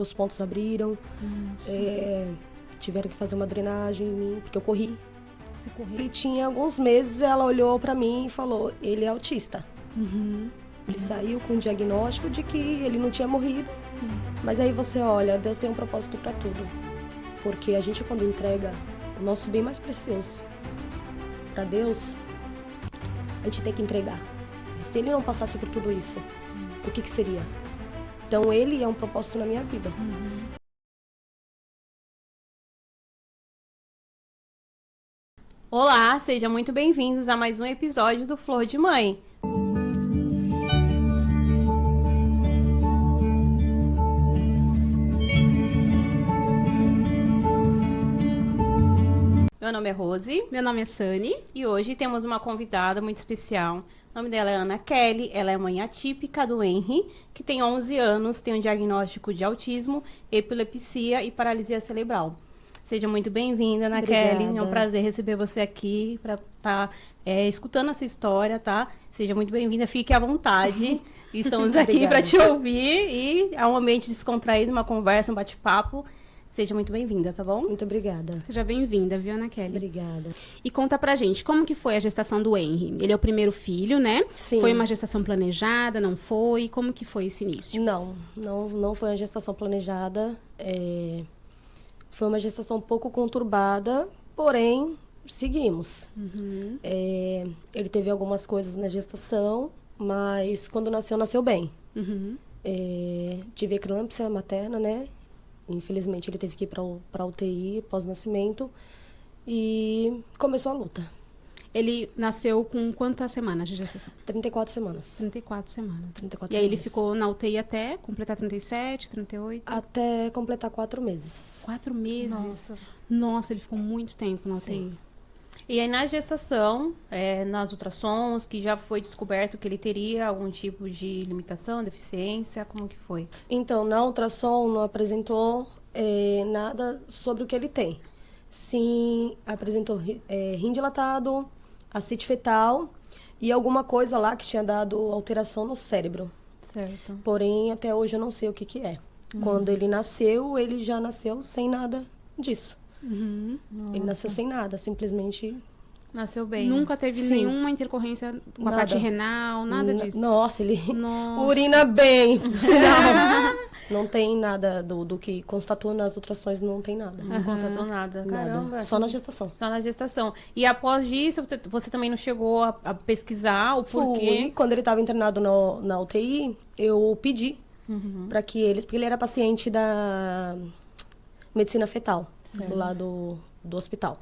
Os pontos abriram, tiveram que fazer uma drenagem em mim, porque eu corri. Você correu? E tinha alguns meses, ela olhou pra mim e falou, ele é autista. Ele saiu com o diagnóstico de que ele não tinha morrido. Sim. Mas aí você olha, Deus tem um propósito pra tudo. Porque a gente, quando entrega o nosso bem mais precioso pra Deus, a gente tem que entregar. Se ele não passasse por tudo isso, o que seria? Então ele é um propósito na minha vida. Olá, sejam muito bem-vindos a mais um episódio do Flor de Mãe. Meu nome é Rose. Meu nome é Sani. E hoje temos uma convidada muito especial. O nome dela é Ana Kelly, ela é mãe atípica do Henry, que tem 11 anos, tem um diagnóstico de autismo, epilepsia e paralisia cerebral. Seja muito bem-vinda, Ana Kelly. É um prazer receber você aqui para estar escutando a sua história, tá? Seja muito bem-vinda, fique à vontade. Estamos aqui para te ouvir e é um ambiente descontraído, uma conversa, um bate-papo. Seja muito bem-vinda, tá bom? Muito obrigada. Seja bem-vinda, viu, Ana Kelly? Obrigada. E conta pra gente, como que foi a gestação do Henry? Ele é o primeiro filho, né? Sim. Foi uma gestação planejada, não foi? Como que foi esse início? Não foi uma gestação planejada. Foi uma gestação um pouco conturbada, porém, seguimos. Ele teve algumas coisas na gestação, mas quando nasceu bem. Tive eclâmpsia materna, né? Infelizmente, ele teve que ir para UTI pós-nascimento e começou a luta. Ele nasceu com quantas semanas de gestação? 34 semanas. 34 semanas. 34 e aí ele semanas. ficou na UTI até completar 37, 38? Até completar 4 meses. 4 meses? Nossa, ele ficou muito tempo na UTI. Sim. E aí na gestação, nas ultrassons, que já foi descoberto que ele teria algum tipo de limitação, deficiência, como que foi? Então, na ultrassom não apresentou nada sobre o que ele tem. Sim, apresentou rim dilatado, ascite fetal e alguma coisa lá que tinha dado alteração no cérebro. Certo. Porém, até hoje eu não sei o que é. Quando ele nasceu, ele já nasceu sem nada disso. Ele nasceu sem nada, simplesmente... Nasceu bem. Nunca teve Sim. nenhuma intercorrência com a Nada. parte renal, nada disso? Nossa, ele Nossa. urina bem, por sinal. Não tem nada do que constatou nas ultrações, não tem nada. Não constatou nada. Caramba. Nada. Só na gestação. Só na gestação. E após isso, você também não chegou a pesquisar o porquê? Fui. Quando ele estava internado na UTI, eu pedi para que eles... Porque ele era paciente da medicina fetal, lá do hospital.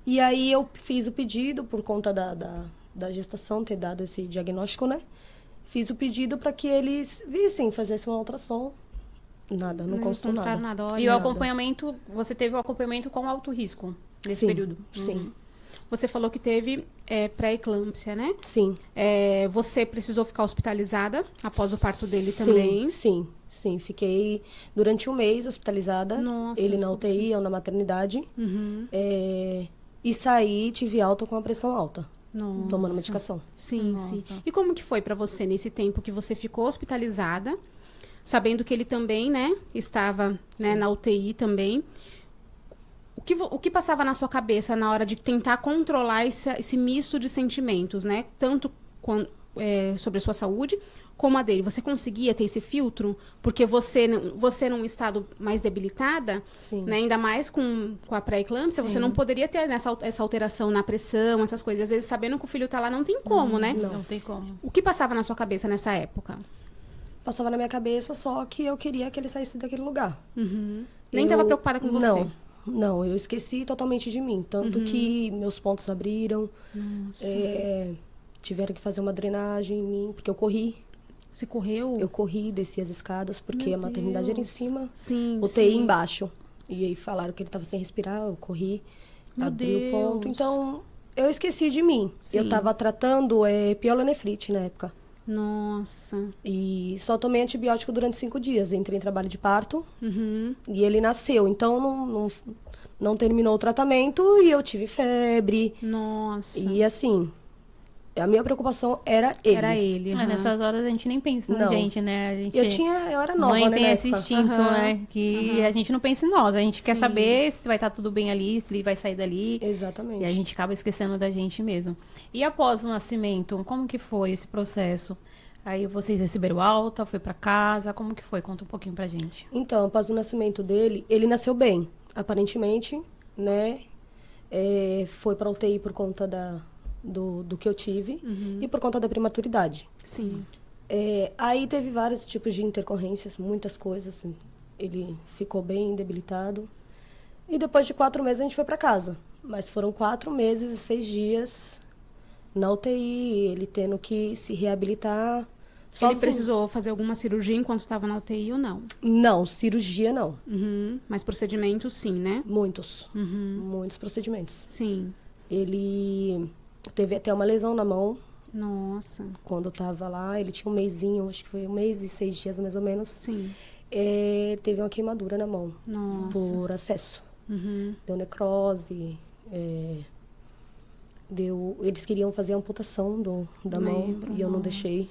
E aí eu fiz o pedido, por conta da gestação ter dado esse diagnóstico, né? Fiz o pedido para que eles vissem, fizessem uma ultrassom. Nada, não constou encontraram nada. nada. E o Olha, acompanhamento, você teve o acompanhamento com alto risco nesse Sim, período? Sim, você falou que teve pré-eclâmpsia, né? sim. Você precisou ficar hospitalizada após o parto dele também? Sim. Fiquei durante um mês hospitalizada. Nossa, ele na UTI, eu na maternidade. E saí, tive alta com a pressão alta, Nossa. tomando medicação. Sim, Nossa. sim. E como que foi pra você nesse tempo que você ficou hospitalizada, sabendo que ele também, né, estava na UTI também? O que passava na sua cabeça na hora de tentar controlar esse misto de sentimentos, né? Tanto sobre a sua saúde, como a dele. Você conseguia ter esse filtro? Porque você num estado mais debilitada, Sim. né? Ainda mais com a pré-eclâmpsia, você não poderia ter essa alteração na pressão, essas coisas. Às vezes, sabendo que o filho tá lá, não tem como, né? Não tem como. O que passava na sua cabeça nessa época? Passava na minha cabeça, só que eu queria que ele saísse daquele lugar. Nem estava preocupada com você? Não, eu esqueci totalmente de mim. Tanto que meus pontos abriram, tiveram que fazer uma drenagem em mim, porque eu corri. Você correu? Eu corri, desci as escadas, porque Meu a maternidade era em Deus. cima, Sim, UTI sim. embaixo. E aí falaram que ele estava sem respirar, eu corri, Meu abri o ponto. Deus. Então, eu esqueci de mim. Sim. Eu estava tratando pielonefrite na época. Nossa. E só tomei antibiótico durante 5 dias. Entrei em trabalho de parto Uhum. e ele nasceu. Então, não terminou o tratamento e eu tive febre. Nossa. E assim, A minha preocupação era ele. Era ele. Ah, nessas horas a gente nem pensa na Não. gente, né? A gente... Eu era nova, Mãe né, tem na esse época. instinto, né? Que a gente não pensa em nós. A gente quer Sim. saber se vai estar tudo bem ali, se ele vai sair dali. Exatamente. E a gente acaba esquecendo da gente mesmo. E após o nascimento, como que foi esse processo? Aí vocês receberam alta, foi pra casa, como que foi? Conta um pouquinho pra gente. Então, após o nascimento dele, ele nasceu bem, aparentemente, né? Foi pra UTI por conta do que eu tive e por conta da prematuridade. Sim. Aí teve vários tipos de intercorrências, muitas coisas. Ele ficou bem debilitado. E depois de 4 meses a gente foi pra casa. Mas foram 4 meses e 6 dias na UTI, ele tendo que se reabilitar. Ele sozinho. precisou fazer alguma cirurgia enquanto estava na UTI ou não? Não, cirurgia não. Mas procedimento sim, né? Muitos. Muitos procedimentos. Sim. Ele teve até uma lesão na mão Nossa. quando eu tava lá. Ele tinha um mesinho, acho que foi 1 mês e 6 dias mais ou menos. Sim. Teve uma queimadura na mão Nossa. por acesso. Uhum. Deu necrose. Eles queriam fazer a amputação da mão Membro, e eu não nossa. deixei.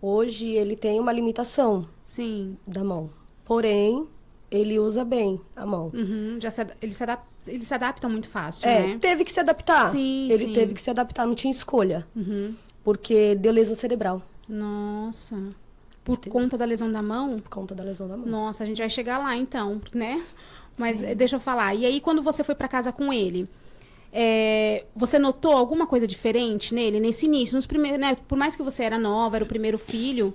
Hoje ele tem uma limitação Sim. da mão. Porém, ele usa bem a mão. Uhum. Eles se adaptam muito fácil, né? Teve que se adaptar. Sim, Ele sim. teve que se adaptar, não tinha escolha. Uhum. Porque deu lesão cerebral Nossa. Por conta da lesão da mão? por conta da lesão da mão. Nossa, a gente vai chegar lá então, né? Mas deixa eu falar. E aí, quando você foi pra casa com ele, você notou alguma coisa diferente nele, nesse início? Nos primeiros, né? Por mais que você era nova, era o primeiro filho,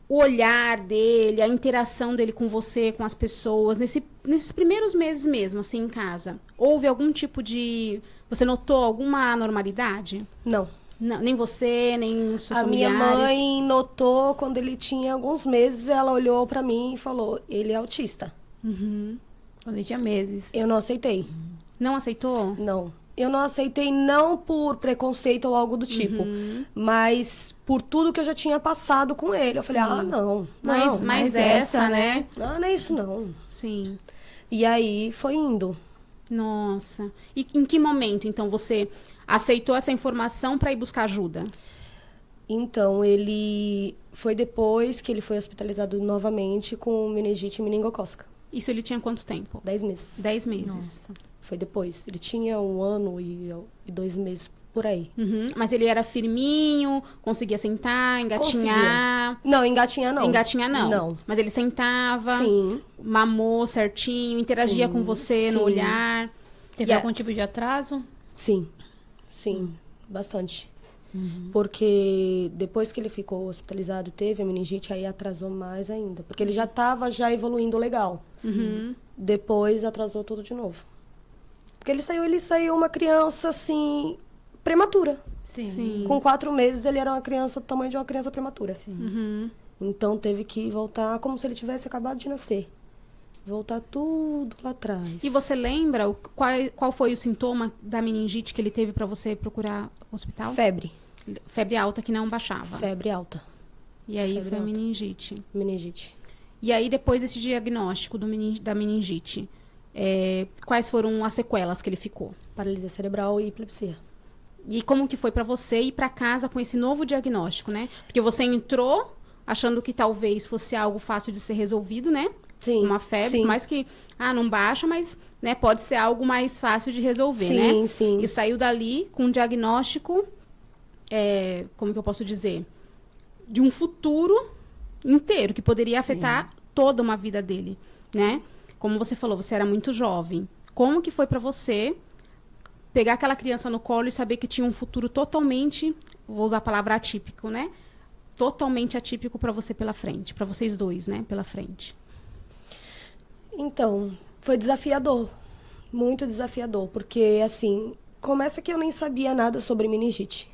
o olhar dele, a interação dele com você, com as pessoas, nesses primeiros meses mesmo, assim, em casa, houve algum tipo de... Você notou alguma anormalidade? Não. Não, nem você, nem seus A minha familiares? mãe notou quando ele tinha alguns meses, ela olhou pra mim e falou: ele é autista. Quando ele tinha meses. Eu não aceitei. Não aceitou? Não. Eu não aceitei não por preconceito ou algo do tipo, mas por tudo que eu já tinha passado com ele. Eu falei: ah, não. Mas Não, mais essa, né? não é isso não. Sim. E aí foi indo. Nossa. E em que momento, então, você aceitou essa informação para ir buscar ajuda? Então, ele foi depois que ele foi hospitalizado novamente com meningite meningocócica. Isso ele tinha quanto tempo? 10 meses. 10 meses. Nossa. Foi depois. Ele tinha 1 ano e 2 meses por aí. Uhum. Mas ele era firminho, conseguia sentar, engatinhar. Não, engatinhar não. Engatinhar não. Não. Mas ele sentava, Sim. mamou certinho, interagia com você no sim. olhar. Teve E algum tipo de atraso? Sim. Sim. Bastante. Porque depois que ele ficou hospitalizado e teve a meningite, aí atrasou mais ainda. Porque ele já estava evoluindo legal. Depois atrasou tudo de novo. Porque ele saiu uma criança, assim, prematura. Sim. Sim. Com 4 meses, ele era uma criança do tamanho de uma criança prematura. Uhum. Então, teve que voltar como se ele tivesse acabado de nascer. Voltar tudo lá atrás. E você lembra qual foi o sintoma da meningite que ele teve para você procurar o hospital? Febre. Febre alta que não baixava. Febre alta. E aí Febre foi a alta. meningite. Meningite. E aí, depois desse diagnóstico da meningite, quais foram as sequelas que ele ficou? Paralisia cerebral e epilepsia. E como que foi para você ir para casa com esse novo diagnóstico, né? Porque você entrou achando que talvez fosse algo fácil de ser resolvido, né? Sim. Uma febre, sim. por mais que não baixa, mas né, pode ser algo mais fácil de resolver, Sim, né? sim. E saiu dali com um diagnóstico, como que eu posso dizer? De um futuro inteiro, que poderia afetar toda uma vida dele, né? Como você falou, você era muito jovem. Como que foi para você pegar aquela criança no colo e saber que tinha um futuro totalmente, vou usar a palavra atípico, né? Totalmente atípico para você pela frente, para vocês dois, né? Pela frente. Então, foi desafiador. Muito desafiador. Porque, assim, começa que eu nem sabia nada sobre meningite.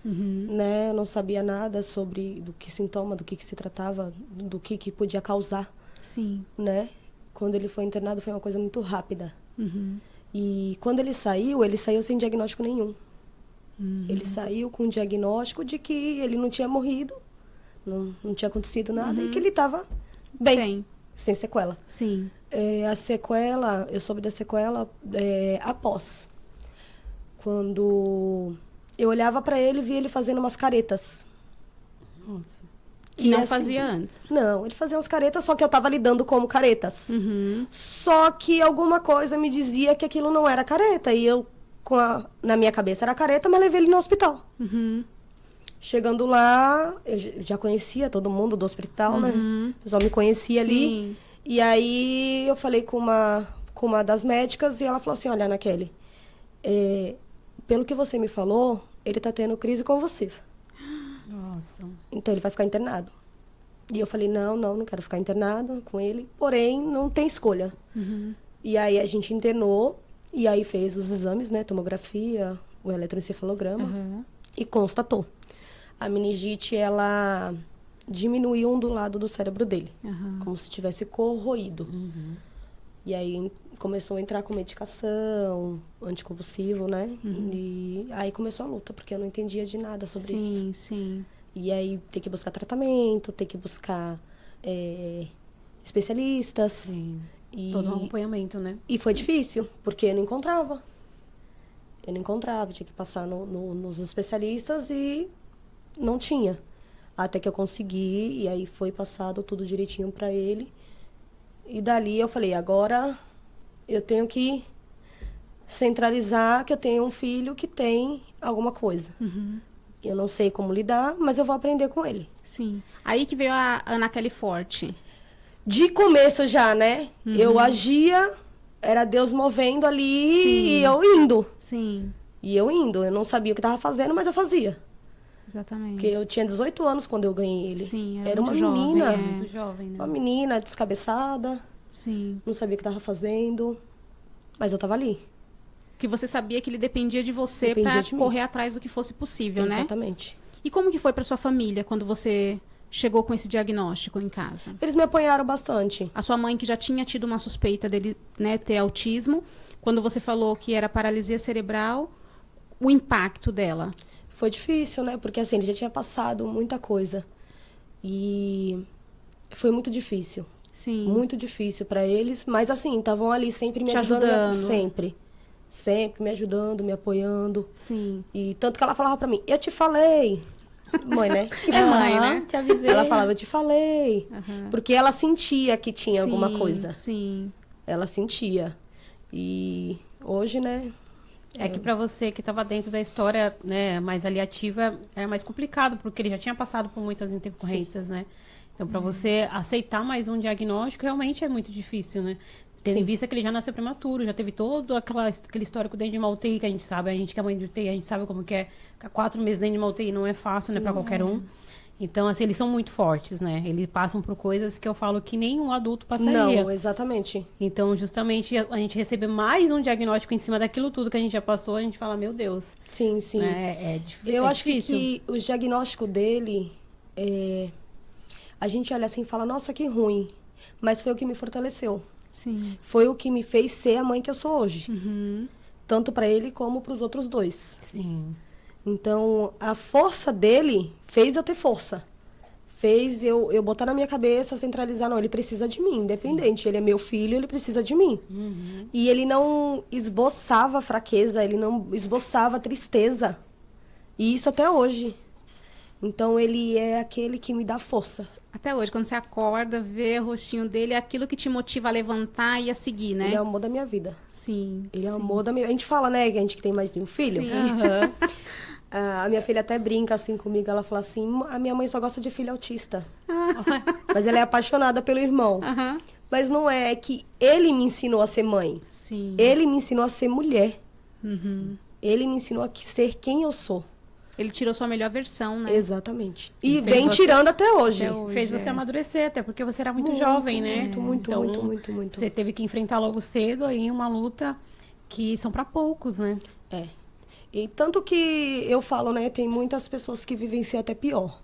Né? Eu não sabia nada sobre do que sintoma, do que se tratava, do que podia causar, Sim. né? Quando ele foi internado foi uma coisa muito rápida. Uhum. E quando ele saiu sem diagnóstico nenhum. Ele saiu com o diagnóstico de que ele não tinha morrido, não tinha acontecido nada e que ele estava bem, sem sequela. Sim. A sequela, eu soube da sequela após. Quando eu olhava pra ele e via ele fazendo umas caretas. Nossa. Que não assim, fazia antes. Não, ele fazia umas caretas, só que eu tava lidando como caretas. Só que alguma coisa me dizia que aquilo não era careta. E eu, na minha cabeça era careta, mas levei ele no hospital. Chegando lá, eu já conhecia todo mundo do hospital, né? O pessoal me conhecia ali. Sim. E aí eu falei com uma das médicas e ela falou assim, olha, Ana Kelly, pelo que você me falou, ele tá tendo crise convulsiva. Nossa. Então ele vai ficar internado. E eu falei, não quero ficar internado com ele. Porém, não tem escolha. E aí a gente internou, e aí fez os exames, né? Tomografia, o eletroencefalograma, e constatou. A meningite, ela diminuiu um do lado do cérebro dele. Como se tivesse corroído. E aí começou a entrar com medicação, anticonvulsivo, né? E aí começou a luta, porque eu não entendia de nada sobre isso. Sim, sim. E aí tem que buscar tratamento, tem que buscar especialistas. Sim. E, Todo um acompanhamento, né? e foi difícil, porque eu não encontrava. Tinha que passar nos especialistas e não tinha. Até que eu consegui, e aí foi passado tudo direitinho pra ele. E dali eu falei, agora eu tenho que centralizar que eu tenho um filho que tem alguma coisa. Eu não sei como lidar, mas eu vou aprender com ele. Sim. Aí que veio a Ana Kelly Forte. De começo já, né? Eu agia, era Deus movendo ali e eu indo. Sim, Eu não sabia o que tava fazendo, mas eu fazia. exatamente. Porque eu tinha 18 anos quando eu ganhei ele. Sim, era uma muito jovem, menina. Muito jovem, né? Uma menina descabeçada, Sim. não sabia o que tava fazendo. Mas eu tava ali. Que você sabia que ele dependia de você Dependia pra de mim. correr atrás do que fosse possível, né? Exatamente. E como que foi pra sua família quando você chegou com esse diagnóstico em casa? Eles me apoiaram bastante. A sua mãe, que já tinha tido uma suspeita dele, né, ter autismo, quando você falou que era paralisia cerebral, o impacto dela. Foi difícil, né? Porque assim, ele já tinha passado muita coisa. E foi muito difícil. Sim. Muito difícil para eles. Mas assim, estavam ali sempre me Te ajudando. ajudando. Sempre. Sempre me ajudando, me apoiando. Sim. E tanto que ela falava pra mim, eu te falei. Mãe, né? É mãe, Aham, né? Te avisei. Ela falava, eu te falei. Aham. Porque ela sentia que tinha alguma Sim, coisa. Sim. Ela sentia. E hoje, né? É que pra você que estava dentro da história, né, mais ali ativa, era mais complicado, porque ele já tinha passado por muitas intercorrências, né? Então, pra você aceitar mais um diagnóstico, realmente é muito difícil, né? Tendo em vista que ele já nasceu prematuro, já teve todo aquele histórico dentro de uma UTI que a gente sabe, a gente que é mãe de UTI, a gente sabe como que é. Ficar 4 meses dentro de uma UTI não é fácil, né, pra qualquer um. Então, assim, eles são muito fortes, né? Eles passam por coisas que eu falo que nenhum adulto passaria. Não, exatamente. Então, justamente, a gente receber mais um diagnóstico em cima daquilo tudo que a gente já passou, a gente fala, meu Deus. Sim, sim. É Eu é acho difícil. que o diagnóstico dele, a gente olha assim e fala, nossa, que ruim. Mas foi o que me fortaleceu. Sim. Foi o que me fez ser a mãe que eu sou hoje. Uhum. Tanto para ele como para os outros dois. Sim. Então, a força dele fez eu ter força. Fez eu botar na minha cabeça, centralizar, não, ele precisa de mim, independente. Sim. Ele é meu filho, ele precisa de mim. E ele não esboçava fraqueza, ele não esboçava tristeza. E isso até hoje. Então, ele é aquele que me dá força. Até hoje, quando você acorda, vê o rostinho dele, é aquilo que te motiva a levantar e a seguir, né? Ele é o amor da minha vida. Sim. Ele é o sim. amor da minha... A gente fala, né, que a gente que tem mais de um filho. Sim. A minha filha até brinca assim comigo, ela fala assim, a minha mãe só gosta de filho autista. Mas ela é apaixonada pelo irmão. Aham. Mas não é que ele me ensinou a ser mãe. Sim. Ele me ensinou a ser mulher. Uhum. Ele me ensinou a ser quem eu sou. Ele tirou sua melhor versão, né? Exatamente. E fez vem você- tirando até hoje. Até hoje. Fez você amadurecer, até porque você era muito jovem, né? Muito, Então, muito. Você teve que enfrentar logo cedo aí uma luta que são pra poucos, né? É. E tanto que eu falo, né, tem muitas pessoas que vivenciam até pior.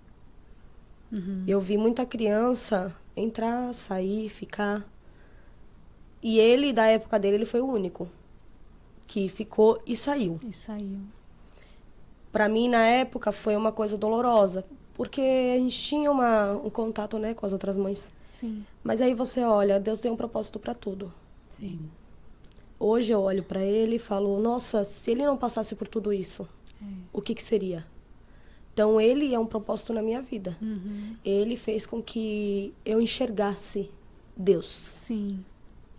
Eu vi muita criança entrar, sair, ficar. E ele, da época dele, ele foi o único que ficou e saiu. Isso aí. Pra mim, na época, foi uma coisa dolorosa, porque a gente tinha um contato, né, com as outras mães. Sim. Mas aí você olha, Deus tem um propósito pra tudo. Sim. Hoje eu olho pra ele e falo, nossa, se ele não passasse por tudo isso, o que seria? Então, ele é um propósito na minha vida. Ele fez com que eu enxergasse Deus. Sim.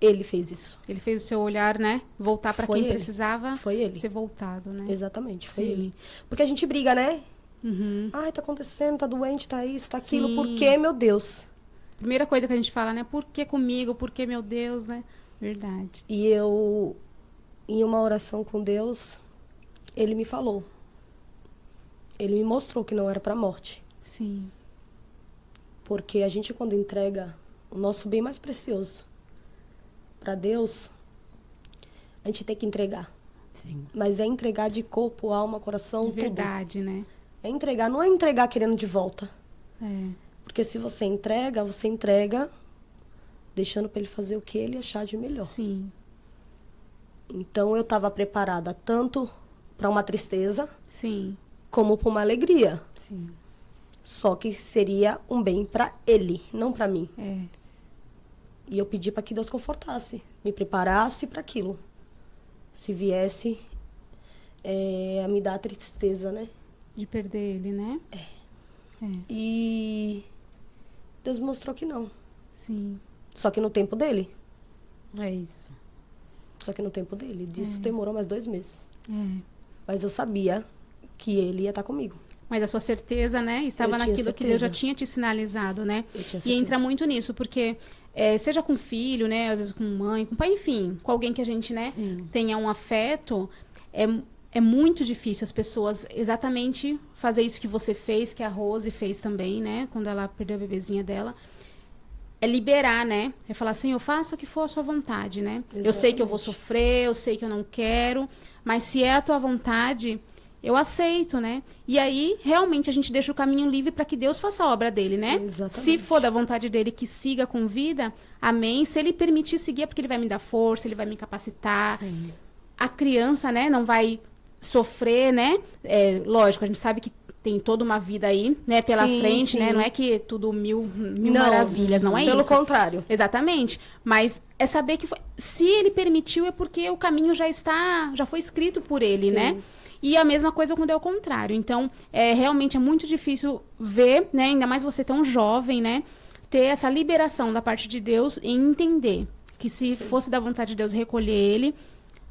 Ele fez isso. Ele fez o seu olhar, né? Voltar para Foi quem ele. precisava Foi ele. ser voltado, né? Exatamente, foi Sim. ele. Porque a gente briga, né? Uhum. Ai, tá acontecendo, tá doente, tá isso, tá aquilo. Sim. Por quê, meu Deus? Primeira coisa que a gente fala, né? Por que comigo? Por que meu Deus, né? Verdade. E eu, em uma oração com Deus, ele me falou. Ele me mostrou que não era pra morte. Sim. Porque a gente, quando entrega o nosso bem mais precioso pra Deus, a gente tem que entregar. Sim. Mas é entregar de corpo, alma, coração, tudo. Verdade, né? É entregar, não é entregar querendo de volta. É. Porque se você entrega deixando pra ele fazer o que ele achar de melhor. Sim. Então eu estava preparada tanto para uma tristeza Sim. como para uma alegria. Sim. Só que seria um bem para ele, não para mim. É. E eu pedi para que Deus confortasse, me preparasse para aquilo. Se viesse a me dar tristeza, né? De perder ele, né? É. E Deus mostrou que não. Sim. Só que no tempo dele. É isso. Só que no tempo dele. Disso demorou mais 2 meses. É. Mas eu sabia que ele ia estar comigo. Mas a sua certeza, né? Estava Eu tinha naquilo que Deus já certeza. tinha te sinalizado, né? Eu tinha E certeza. entra muito nisso, porque seja com filho, né? Às vezes com mãe, com pai, enfim, com alguém que a gente, né, Sim. tenha um afeto, é muito difícil as pessoas exatamente fazer isso que você fez, que a Rose fez também, né? Quando ela perdeu a bebezinha dela. É liberar, né? É falar assim, eu faço o que for a sua vontade, né? Eu sei que eu vou Exatamente. sofrer, eu sei que eu não quero, mas se é a tua vontade, eu aceito, né? E aí, realmente, a gente deixa o caminho livre para que Deus faça a obra dele, né? Exatamente. Se for da vontade dele que siga com vida, amém. Se ele permitir seguir, é porque ele vai me dar força, ele vai me capacitar. Sim. A criança, né, não vai sofrer, né? Lógico, a gente sabe que tem toda uma vida aí, né, pela Sim, frente, né? sim. Não é que tudo mil Não, maravilhas, não é pelo isso. contrário. Exatamente. Mas é saber que se ele permitiu é porque o caminho já foi escrito por ele, Sim. né? E a mesma coisa quando é o contrário. Então, realmente é muito difícil ver, né? Ainda mais você tão jovem, né? Ter essa liberação da parte de Deus em entender que se fosse da vontade de Deus recolher ele,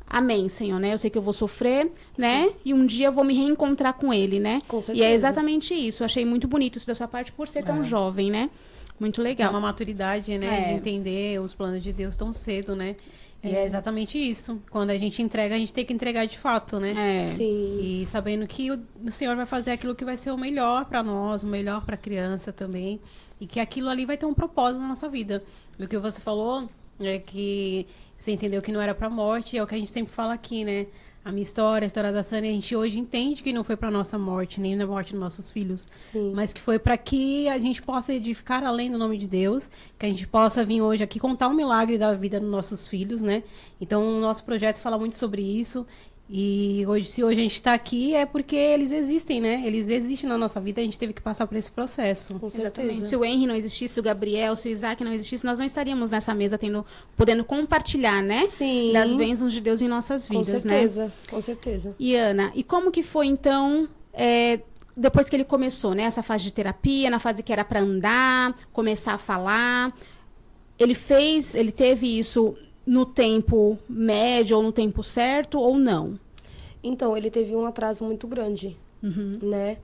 amém, Senhor, né? Eu sei que eu vou sofrer, né? E um dia eu vou me reencontrar com ele, né? Com E certeza. é exatamente isso. Eu achei muito bonito isso da sua parte por ser tão jovem, né? Muito É legal. uma maturidade, né? É. De entender os planos de Deus tão cedo, né? E é exatamente isso. Quando a gente entrega, a gente tem que entregar de fato, né? Sim. E sabendo que o Senhor vai fazer aquilo que vai ser o melhor para nós, o melhor para a criança também. E que aquilo ali vai ter um propósito na nossa vida. O que você falou é que você entendeu que não era para morte, é o que a gente sempre fala aqui, né? A minha história, a história da Sânia, a gente hoje entende que não foi para nossa morte, nem na morte dos nossos filhos. Sim. Mas que foi para que a gente possa edificar além do nome de Deus, que a gente possa vir hoje aqui contar um milagre da vida dos nossos filhos, né? Então, o nosso projeto fala muito sobre isso. E hoje, se hoje a gente está aqui, é porque eles existem, né? Eles existem na nossa vida, a gente teve que passar por esse processo. Com Exatamente. certeza. Se o Henry não existisse, se o Gabriel, se o Isaac não existisse, nós não estaríamos nessa mesa podendo compartilhar, né? Sim. Das bênçãos de Deus em nossas Com vidas, né? certeza, com certeza. E Ana, e como que foi então, depois que ele começou, né? Essa fase de terapia, na fase que era para andar, começar a falar, ele teve isso no tempo médio ou no tempo certo ou não? Então, ele teve um atraso muito grande, Uhum. né?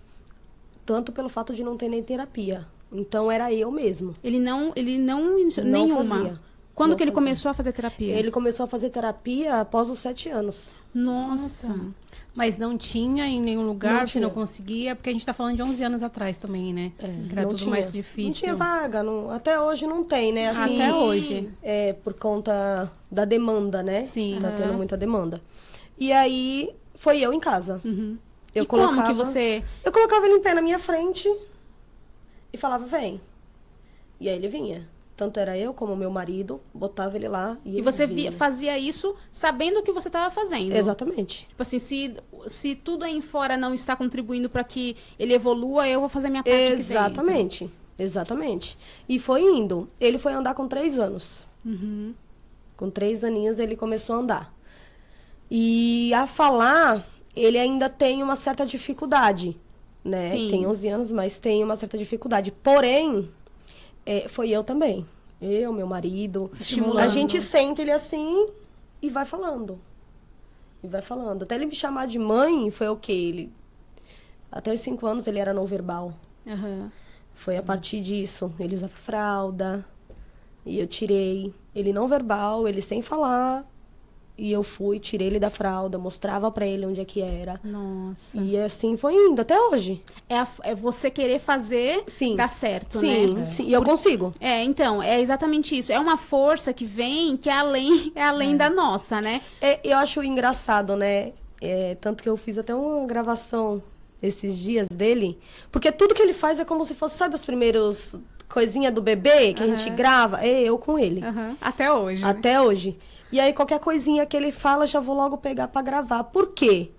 Tanto pelo fato de não ter nem terapia. Então, era eu mesmo. Ele não iniciou Não nenhuma. fazia. Quando Não que ele fazia. começou a fazer terapia? Ele começou a fazer terapia após os 7 anos. Nossa. Mas não tinha em nenhum lugar, Não você não tinha. conseguia, porque a gente está falando de 11 anos atrás também, né? Que era não tudo tinha. mais difícil. Não tinha vaga. Até hoje não tem, né? Assim, Até hoje. Por conta da demanda, né? Sim. Tá tendo muita demanda. E aí, foi eu em casa. Uhum. Eu E como que colocava- você... Eu colocava ele em pé na minha frente e falava, vem. E aí ele vinha. Tanto era eu como o meu marido, botava ele lá e E ele você vinha. fazia isso sabendo o que você estava fazendo. Exatamente. Tipo assim, se tudo aí fora não está contribuindo para que ele evolua, eu vou fazer a minha parte aqui dentro. Exatamente. Exatamente. E foi indo. Ele foi andar com 3 anos. Uhum. Com 3 aninhos ele começou a andar. E a falar, ele ainda tem uma certa dificuldade, né? Sim. Tem 11 anos, mas tem uma certa dificuldade. Porém, foi eu também. Eu, meu marido. Estimulando. A gente senta ele assim e vai falando. E vai falando. Até ele me chamar de mãe, foi o quê? Ele... Até os 5 anos ele era não verbal. Aham. Foi a partir disso. Ele usava fralda. E eu tirei. Ele não verbal, ele sem falar. E eu fui, tirei ele da fralda, mostrava pra ele onde é que era. Nossa. E assim foi indo, até hoje. É você querer fazer Sim. dar certo, Sim, né? sim. E eu consigo. Então, é exatamente isso. É uma força que vem que é além da nossa, né? Eu acho engraçado, né? Tanto que eu fiz até uma gravação esses dias dele. Porque tudo que ele faz é como se fosse, sabe, os primeiros coisinha do bebê que a gente grava? Eu com ele. Aham. Até hoje. Né? Até hoje. E aí, qualquer coisinha que ele fala, já vou logo pegar pra gravar. Por quê?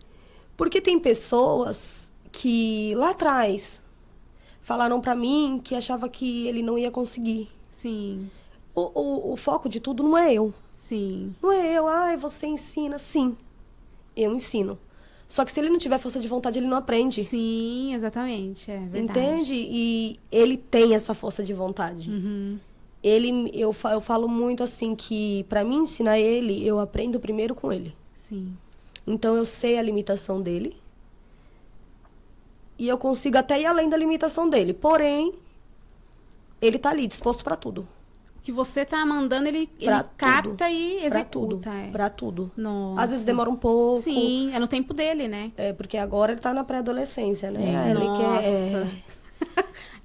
Porque tem pessoas que lá atrás falaram pra mim que achava que ele não ia conseguir. Sim, O foco de tudo não é eu. sim. Não é eu. Ai, você ensina. Sim, eu ensino. Só que se ele não tiver força de vontade, ele não aprende. Sim, exatamente. É verdade. Entende? E ele tem essa força de vontade. Uhum. Eu falo muito assim que pra mim ensinar ele, eu aprendo primeiro com ele. Sim. Então eu sei a limitação dele. E eu consigo até ir além da limitação dele. Porém, ele tá ali, disposto pra tudo. O que você tá mandando, ele Pra capta tudo. e Pra tudo. executa. É. Pra tudo. Nossa. Às vezes demora um pouco. Sim, é no tempo dele, né? Porque agora ele tá na pré-adolescência, né? Sim. Aí ele Nossa.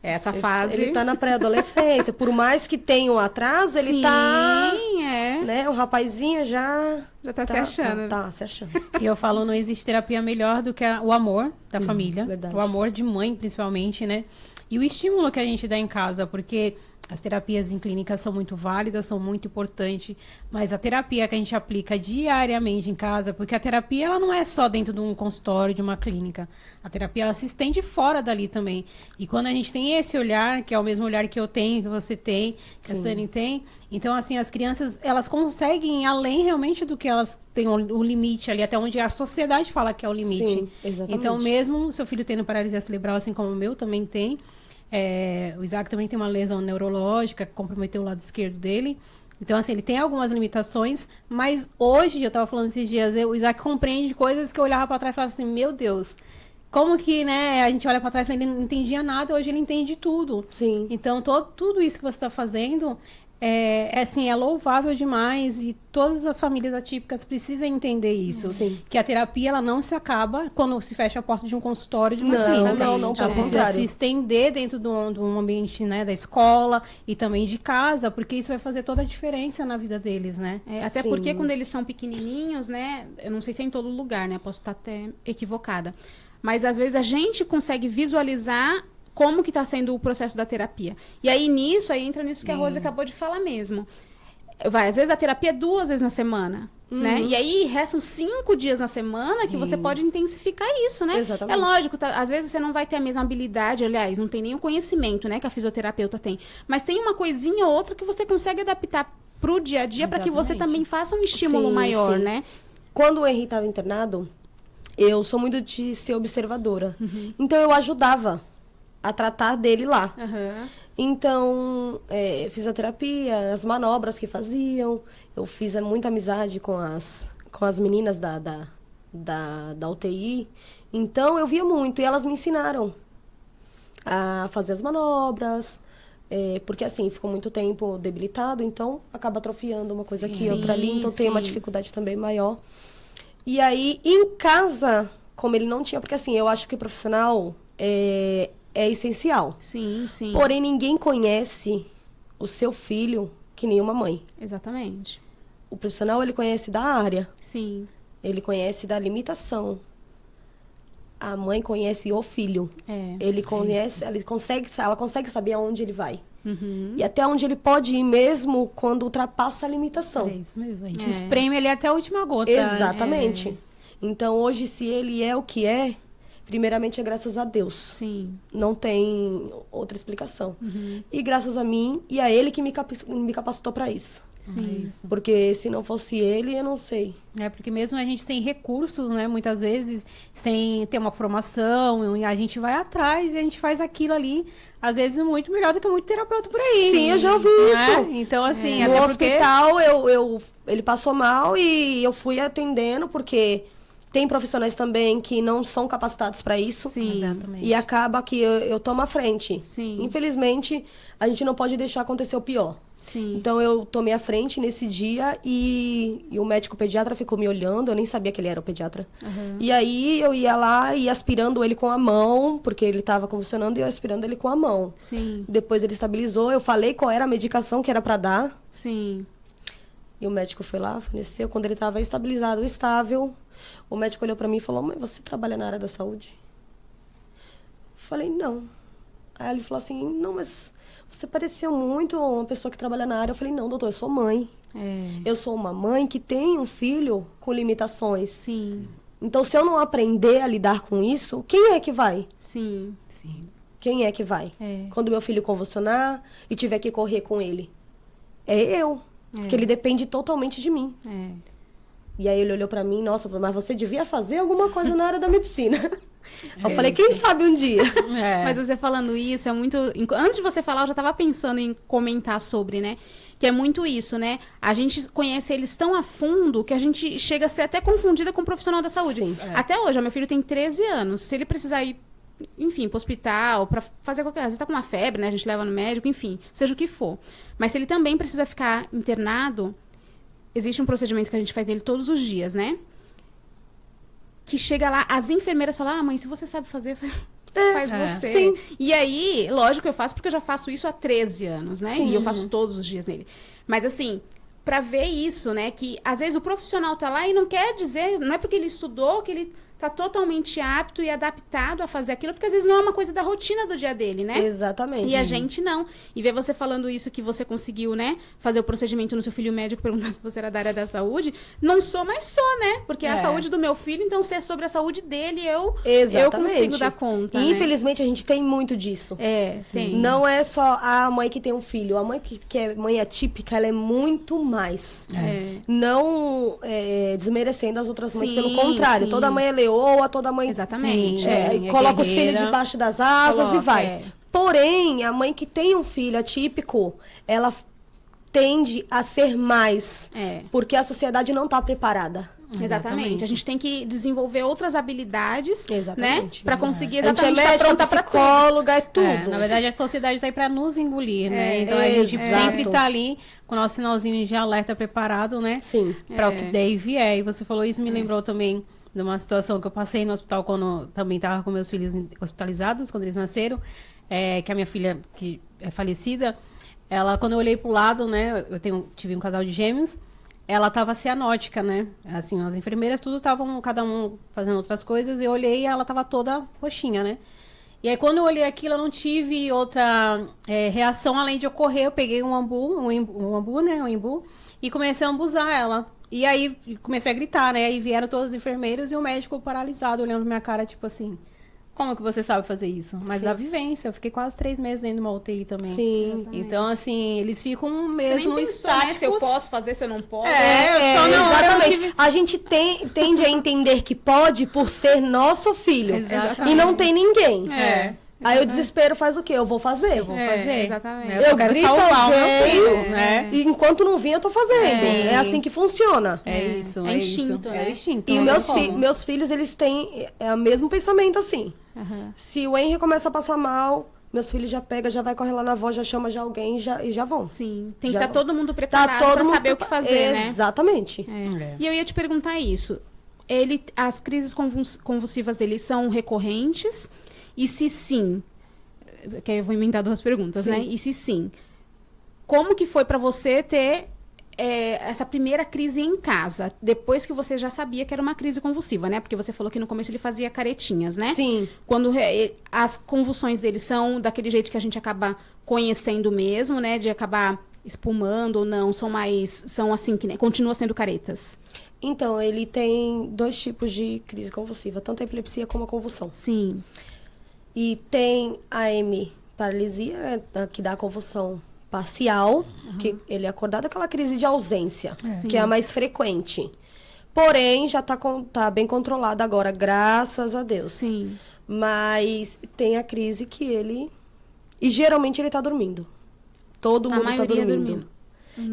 Essa fase. Ele tá na pré-adolescência. Por mais que tenha um atraso, ele Sim, tá... é. Né? Um rapazinho já... Já tá se achando. Tá se achando. E eu falo, não existe terapia melhor do que o amor da família. verdade. O amor de mãe, principalmente, né? E o estímulo que a gente dá em casa, porque as terapias em clínica são muito válidas, são muito importantes, mas a terapia que a gente aplica diariamente em casa, porque a terapia ela não é só dentro de um consultório, de uma clínica. A terapia ela se estende fora dali também. E quando a gente tem esse olhar, que é o mesmo olhar que eu tenho, que você tem, que a Sani tem, então assim, as crianças, elas conseguem ir além realmente do que elas têm o limite ali, até onde a sociedade fala que é o limite. Sim, exatamente. Então, mesmo seu filho tendo paralisia cerebral, assim como o meu também tem, o Isaac também tem uma lesão neurológica que comprometeu o lado esquerdo dele. Então, assim, ele tem algumas limitações, mas hoje, eu estava falando esses dias, o Isaac compreende coisas que eu olhava para trás e falava assim, meu Deus, como que, né, a gente olha para trás e ele não entendia nada, hoje ele entende tudo. Sim. Então, tudo isso que você está fazendo assim, é louvável demais e todas as famílias atípicas precisam entender isso. Sim. Que a terapia, ela não se acaba quando se fecha a porta de um consultório, de uma Não, clínica. não, Ela pelo precisa contrário. se estender dentro de um ambiente, né, da escola e também de casa, porque isso vai fazer toda a diferença na vida deles, né? Até Sim. porque quando eles são pequenininhos, né? Eu não sei se é em todo lugar, né? Posso estar até equivocada. Mas às vezes a gente consegue visualizar como que está sendo o processo da terapia. E aí entra nisso que a Rose acabou de falar mesmo. Às vezes a terapia é 2 vezes na semana, né? E aí restam 5 dias na semana que você pode intensificar isso, né? Exatamente. É lógico, às vezes você não vai ter a mesma habilidade, aliás, não tem nenhum conhecimento, né, que a fisioterapeuta tem. Mas tem uma coisinha ou outra que você consegue adaptar pro dia a dia para que você Exatamente. também faça um estímulo Sim, maior, sim. né? Quando o Henry estava internado, eu sou muito de ser observadora. Então, eu ajudava a tratar dele lá. Aham. Então, fisioterapia, as manobras que faziam. Eu fiz muita amizade com as meninas da UTI. Então, eu via muito. E elas me ensinaram a fazer as manobras. Porque, assim, ficou muito tempo debilitado. Então, acaba atrofiando uma coisa aqui, Sim, outra ali. Então, tem uma sim. dificuldade também maior. E aí, em casa, como ele não tinha... Porque, assim, eu acho que o profissional é essencial. Sim, sim. Porém, ninguém conhece o seu filho que nem uma mãe. Exatamente. O profissional, ele conhece da área. Sim. Ele conhece da limitação. A mãe conhece o filho. Ele conhece, ela consegue saber aonde ele vai. E até onde ele pode ir mesmo quando ultrapassa a limitação. É isso mesmo. A gente espreme ele até a última gota. Exatamente. Então, hoje, se ele é o que é, primeiramente é graças a Deus. Sim. Não tem outra explicação. E graças a mim e a ele que me capacitou para isso. Sim. Isso. Porque se não fosse ele, eu não sei. Porque mesmo a gente sem recursos, né? Muitas vezes, sem ter uma formação, a gente vai atrás e a gente faz aquilo ali, às vezes, muito melhor do que muito terapeuta por aí. Sim, eu já ouvi né? isso. Então, assim, No até porque... hospital, ele passou mal e eu fui atendendo, porque tem profissionais também que não são capacitados para isso. Sim. Exatamente. E acaba que eu tomo a frente. Sim. Infelizmente, a gente não pode deixar acontecer o pior. Sim. Então, eu tomei a frente nesse dia e o médico pediatra ficou me olhando. Eu nem sabia que ele era o pediatra. E aí, eu ia lá e aspirando ele com a mão, porque ele estava convulsionando, e eu aspirando ele com a mão. Sim. Depois ele estabilizou. Eu falei qual era a medicação que era para dar. Sim. E o médico foi lá, forneceu. Quando ele estava estabilizado, estável, o médico olhou para mim e falou: mãe, você trabalha na área da saúde? Eu falei: não. Aí ele falou assim: não, mas você parecia muito uma pessoa que trabalha na área. Eu falei: não, doutor, eu sou mãe. Eu sou uma mãe que tem um filho com limitações. Sim. Então, se eu não aprender a lidar com isso, quem é que vai? Sim. Sim. Quem é que vai? Quando meu filho convulsionar e tiver que correr com ele? É eu. Porque ele depende totalmente de mim. E aí ele olhou pra mim: nossa, mas você devia fazer alguma coisa na área da medicina. Eu falei: quem sabe um dia. Mas você falando isso, é muito... Antes de você falar, eu já estava pensando em comentar sobre, né? Que é muito isso, né? A gente conhece eles tão a fundo que a gente chega a ser até confundida com o profissional da saúde. Sim. Até hoje, meu filho tem 13 anos. Se ele precisar ir, enfim, pro hospital, para fazer qualquer coisa, tá com uma febre, né? A gente leva no médico, enfim, seja o que for. Mas se ele também precisa ficar internado, existe um procedimento que a gente faz nele todos os dias, né? Que chega lá, as enfermeiras falam: ah, mãe, se você sabe fazer, faz você. Sim. E aí, lógico, eu faço porque eu já faço isso há 13 anos, né? Sim. E eu faço todos os dias nele. Mas assim, pra ver isso, né? Que às vezes o profissional tá lá e não quer dizer, não é porque ele estudou que ele tá totalmente apto e adaptado a fazer aquilo, porque às vezes não é uma coisa da rotina do dia dele, né? Exatamente. E a gente não. E ver você falando isso, que você conseguiu, né, fazer o procedimento no seu filho, o médico perguntar se você era da área da saúde, não sou, mas sou, né? Porque é a saúde do meu filho, então se é sobre a saúde dele, eu consigo dar conta, E né? infelizmente a gente tem muito disso. Tem. Não é só a mãe que tem um filho. A mãe que é mãe atípica, ela é muito mais. Não desmerecendo as outras mães, Sim, pelo contrário. sim. Toda mãe é leoa, toda mãe Exatamente. Sim. É coloca os guerreira. filhos debaixo das asas Coloca, e vai. Porém, a mãe que tem um filho atípico, ela tende a ser mais. Porque a sociedade não está preparada. Exatamente. A gente tem que desenvolver outras habilidades, Exatamente. né? Pra conseguir A gente exatamente é estar médica, pronta pra tudo. psicóloga, é tudo. Na verdade, a sociedade está aí para nos engolir, né? Então, a gente exato. sempre está ali com o nosso sinalzinho de alerta preparado, né? Sim. Para o que der e vier. E você falou isso, me lembrou também de uma situação que eu passei no hospital quando também estava com meus filhos hospitalizados, quando eles nasceram, que a minha filha, que é falecida, ela, quando eu olhei pro lado, né, tive um casal de gêmeos, ela estava cianótica, né? Assim, as enfermeiras tudo estavam, cada um fazendo outras coisas, eu olhei e ela estava toda roxinha, né? E aí, quando eu olhei aquilo, eu não tive outra reação, além de eu correr, eu peguei um ambu, e comecei a ambuzar ela. E aí, comecei a gritar, né? Aí vieram todos os enfermeiros e o médico paralisado, olhando pra minha cara, tipo assim... Como que você sabe fazer isso? Mas da vivência, eu fiquei quase 3 meses dentro de uma UTI também. Sim. Então, assim, eles ficam Você mesmo nem pensou, né? estáticos. Se eu posso fazer, se eu não posso. Só na hora exatamente. A gente tende a entender que pode por ser nosso filho. Exatamente. E não tem ninguém. É. Aí o desespero faz o quê? Eu vou fazer. Vou fazer. Exatamente. Eu só quero grito salvar o meu alguém, filho, né? E enquanto não vir, eu tô fazendo. É assim que funciona. É isso. É instinto, isso. né? É instinto. E não meus, tem como. meus filhos, eles têm o mesmo pensamento assim. Se o Henry começa a passar mal, meus filhos já pegam, já vai correr lá na avó, já chama já alguém e já vão. Sim. Tem que Já estar vão. todo mundo preparado pra saber o que fazer, né? Exatamente. E eu ia te perguntar isso. As crises convulsivas dele são recorrentes? E se sim... Que aí eu vou emendar 2 perguntas, né? E se sim, como que foi pra você ter essa primeira crise em casa? Depois que você já sabia que era uma crise convulsiva, né? Porque você falou que no começo ele fazia caretinhas, né? Sim. Quando as convulsões dele são daquele jeito que a gente acaba conhecendo mesmo, né? De acabar espumando ou não? São assim, que continua sendo caretas? Então, ele tem 2 tipos de crise convulsiva, tanto a epilepsia como a convulsão. Sim. E tem a hemiparalisia, né, que dá a convulsão parcial, que ele é acordado, aquela crise de ausência, que é a mais frequente. Porém, já tá bem controlada agora, graças a Deus. Sim. Mas tem a crise que ele... E geralmente ele tá dormindo. Todo mundo tá dormindo.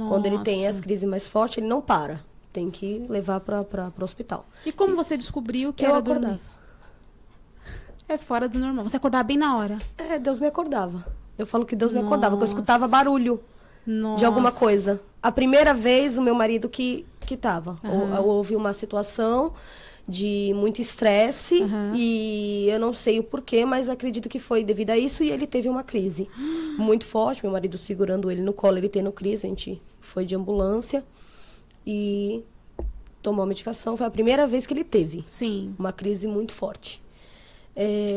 Quando ele tem as crises mais fortes, ele não para. Tem que levar para o hospital. E como você descobriu que eu era acordava. dormir? É fora do normal. Você acordava bem na hora. Deus me acordava. Eu falo que Deus me acordava, porque eu escutava barulho de alguma coisa. A primeira vez, o meu marido que tava. Houve uma situação de muito estresse e eu não sei o porquê, mas acredito que foi devido a isso e ele teve uma crise muito forte. Meu marido segurando ele no colo, ele tendo crise, a gente foi de ambulância e tomou a medicação. Foi a primeira vez que ele teve uma crise muito forte.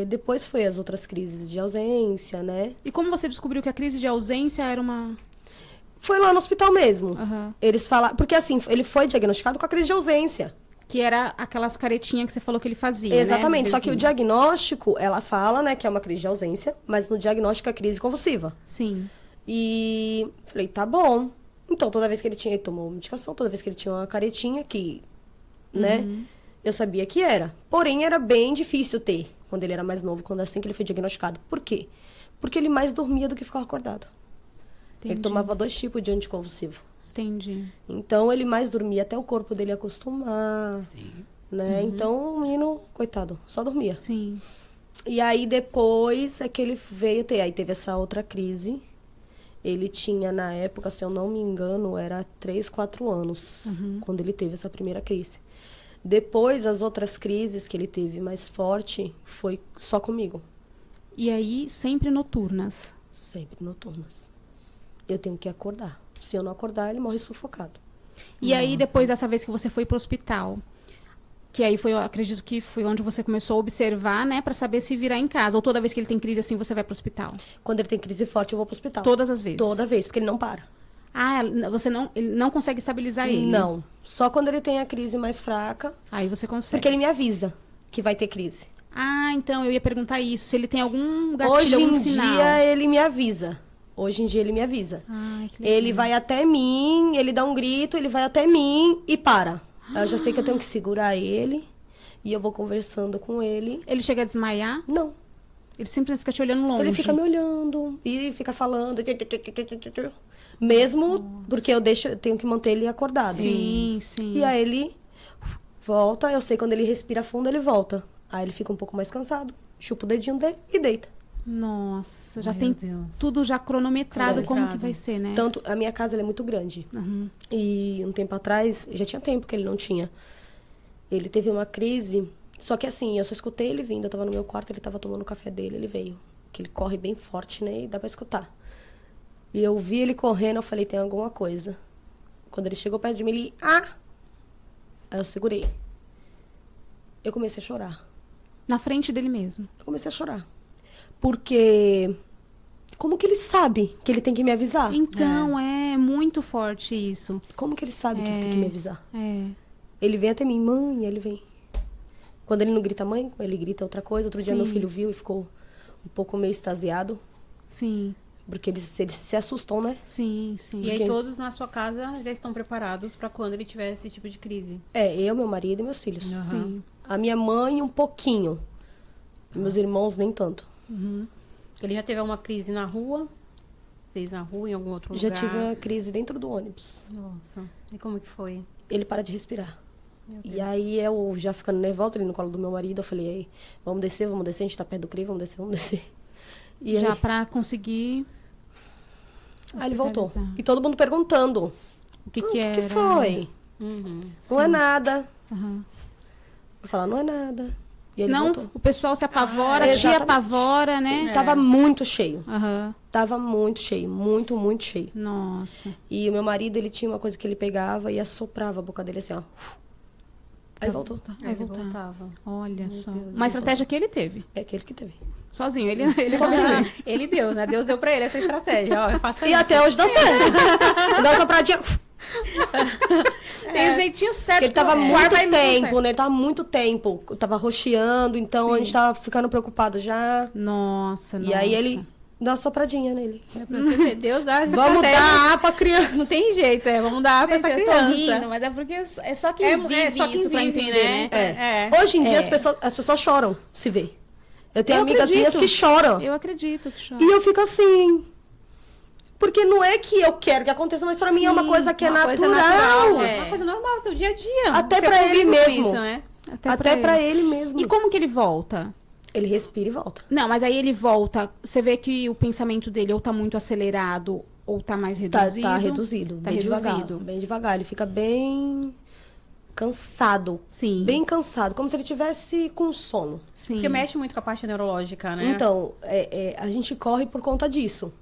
Depois foi as outras crises de ausência, né? E como você descobriu que a crise de ausência era uma... Foi lá no hospital mesmo. Eles falaram... Porque assim, ele foi diagnosticado com a crise de ausência. Que era aquelas caretinhas que você falou que ele fazia, Exatamente. Né? Só que o diagnóstico, ela fala, né, que é uma crise de ausência, mas no diagnóstico é crise convulsiva. Sim. E falei, tá bom. Então, toda vez que ele tomou medicação, toda vez que ele tinha uma caretinha, que, né, eu sabia que era. Porém, era bem difícil ter, quando ele era mais novo, quando assim que ele foi diagnosticado. Por quê? Porque ele mais dormia do que ficava acordado. Entendi. Ele tomava 2 tipos de anticonvulsivo. Entendi. Então, ele mais dormia até o corpo dele acostumar. Sim. Né? Então, o menino, coitado, só dormia. Sim. E aí, depois, é que ele veio ter. Aí, teve essa outra crise. Ele tinha, na época, se eu não me engano, era 3, 4 anos. Quando ele teve essa primeira crise. Depois, as outras crises que ele teve mais forte, foi só comigo. E aí, sempre noturnas? Sempre noturnas. Eu tenho que acordar. Se eu não acordar, ele morre sufocado. E aí, depois dessa vez que você foi pro hospital, que aí foi, eu acredito que foi onde você começou a observar, né, pra saber se virar em casa. Ou toda vez que ele tem crise assim, você vai pro hospital? Quando ele tem crise forte, eu vou pro hospital. Todas as vezes? Toda vez, porque ele não para. Ah, ele não consegue estabilizar ele? Não. Só quando ele tem a crise mais fraca. Aí você consegue. Porque ele me avisa que vai ter crise. Ah, então eu ia perguntar isso. Se ele tem algum gatilho, Hoje algum em sinal. dia, ele me avisa. Hoje em dia, ele me avisa. Ai, que legal. Ele vai até mim, ele dá um grito, ele vai até mim e para. Eu já sei que eu tenho que segurar ele. E eu vou conversando com ele. Ele chega a desmaiar? Não. Ele simplesmente fica te olhando longe? Ele fica me olhando e fica falando. Mesmo porque eu tenho que manter ele acordado. Sim, sim. E aí ele volta, eu sei quando ele respira fundo, ele volta. Aí ele fica um pouco mais cansado, chupa o dedinho dele e deita. Nossa, já Meu tem Deus. tudo já cronometrado como que Cronometrado. vai ser, né? Tanto, a minha casa ela é muito grande. E um tempo atrás, já tinha tempo que ele não tinha. Ele teve uma crise, só que assim, eu só escutei ele vindo, eu tava no meu quarto, ele tava tomando o café dele, ele veio. Que ele corre bem forte, né, e dá pra escutar. E eu vi ele correndo, eu falei, tem alguma coisa. Quando ele chegou perto de mim, ele, Aí eu segurei. Eu comecei a chorar. Na frente dele mesmo? Eu comecei a chorar. Porque, como que ele sabe que ele tem que me avisar? Então, é muito forte isso. Como que ele sabe que ele tem que me avisar? É. Ele vem até mim, mãe, ele vem. Quando ele não grita mãe, ele grita outra coisa. Outro dia meu filho viu e ficou um pouco meio extasiado. Sim. Porque eles se assustam, né? Sim, sim. E aí Porque- todos na sua casa já estão preparados pra quando ele tiver esse tipo de crise. Eu, meu marido e meus filhos. Sim. A minha mãe, um pouquinho. E meus irmãos, nem tanto. Ele já teve uma crise na rua? Fez na rua, em algum outro Já lugar? tive uma crise dentro do ônibus. Nossa. E como que foi? Ele para de respirar. Meu E Deus. aí, eu já ficando nervosa ali no colo do meu marido, eu falei, "Ei, vamos descer, a gente tá perto do CRI, vamos descer. E Já aí, pra conseguir aí ele voltou. hospitalizar. E todo mundo perguntando, O que o que era? que foi? Uhum. Não é nada. Aham. Eu falo, não é nada. E ele Senão voltou. o pessoal se apavora, te exatamente. apavora, né? Tava muito cheio. Aham. Tava muito cheio, muito, muito cheio. Nossa. E o meu marido, ele tinha uma coisa que ele pegava e assoprava a boca dele assim, ó. Aí voltou. Aí Ele voltar. voltava. Olha só. Deus, Uma estratégia que ele teve. É aquele que teve. Sozinho. Ele Ele deu, né? Deus deu pra ele essa estratégia. Ó, faça E isso. até hoje dá certo. Dá essa pradinha. tem o jeitinho certo. Ele tava pro ar, muito vai no tempo, certo. né? Ele tava muito tempo. Tava roxeando, então a gente tava ficando preocupado já. Nossa, E aí ele dá uma sopradinha nele. É pra você ver, Deus dá as Vamos estratégias. dar pra criança. Não tem jeito, vamos dar pra Gente, essa eu tô criança. rindo, mas é porque é só quem vive só quem isso pra vive, entender, né? né? É. Hoje em dia as pessoas choram se vê. Eu tenho Eu amigas acredito. minhas que choram. Eu acredito que chora. E eu fico assim. Porque não é que eu quero que aconteça, mas pra mim é uma Sim, coisa que é Uma natural. coisa natural, É. uma coisa normal, teu dia a dia. Até Você pra ele convive com mesmo. isso, né? Até pra ele mesmo. E como que ele volta? Ele respira e volta. Não, mas aí ele volta. Você vê que o pensamento dele ou tá muito acelerado ou tá mais reduzido. Tá reduzido. Tá bem reduzido. devagar. Bem devagar. Ele fica bem cansado. Sim. Bem cansado. Como se ele tivesse com sono. Sim. Porque mexe muito com a parte neurológica, né? Então, a gente corre por conta disso.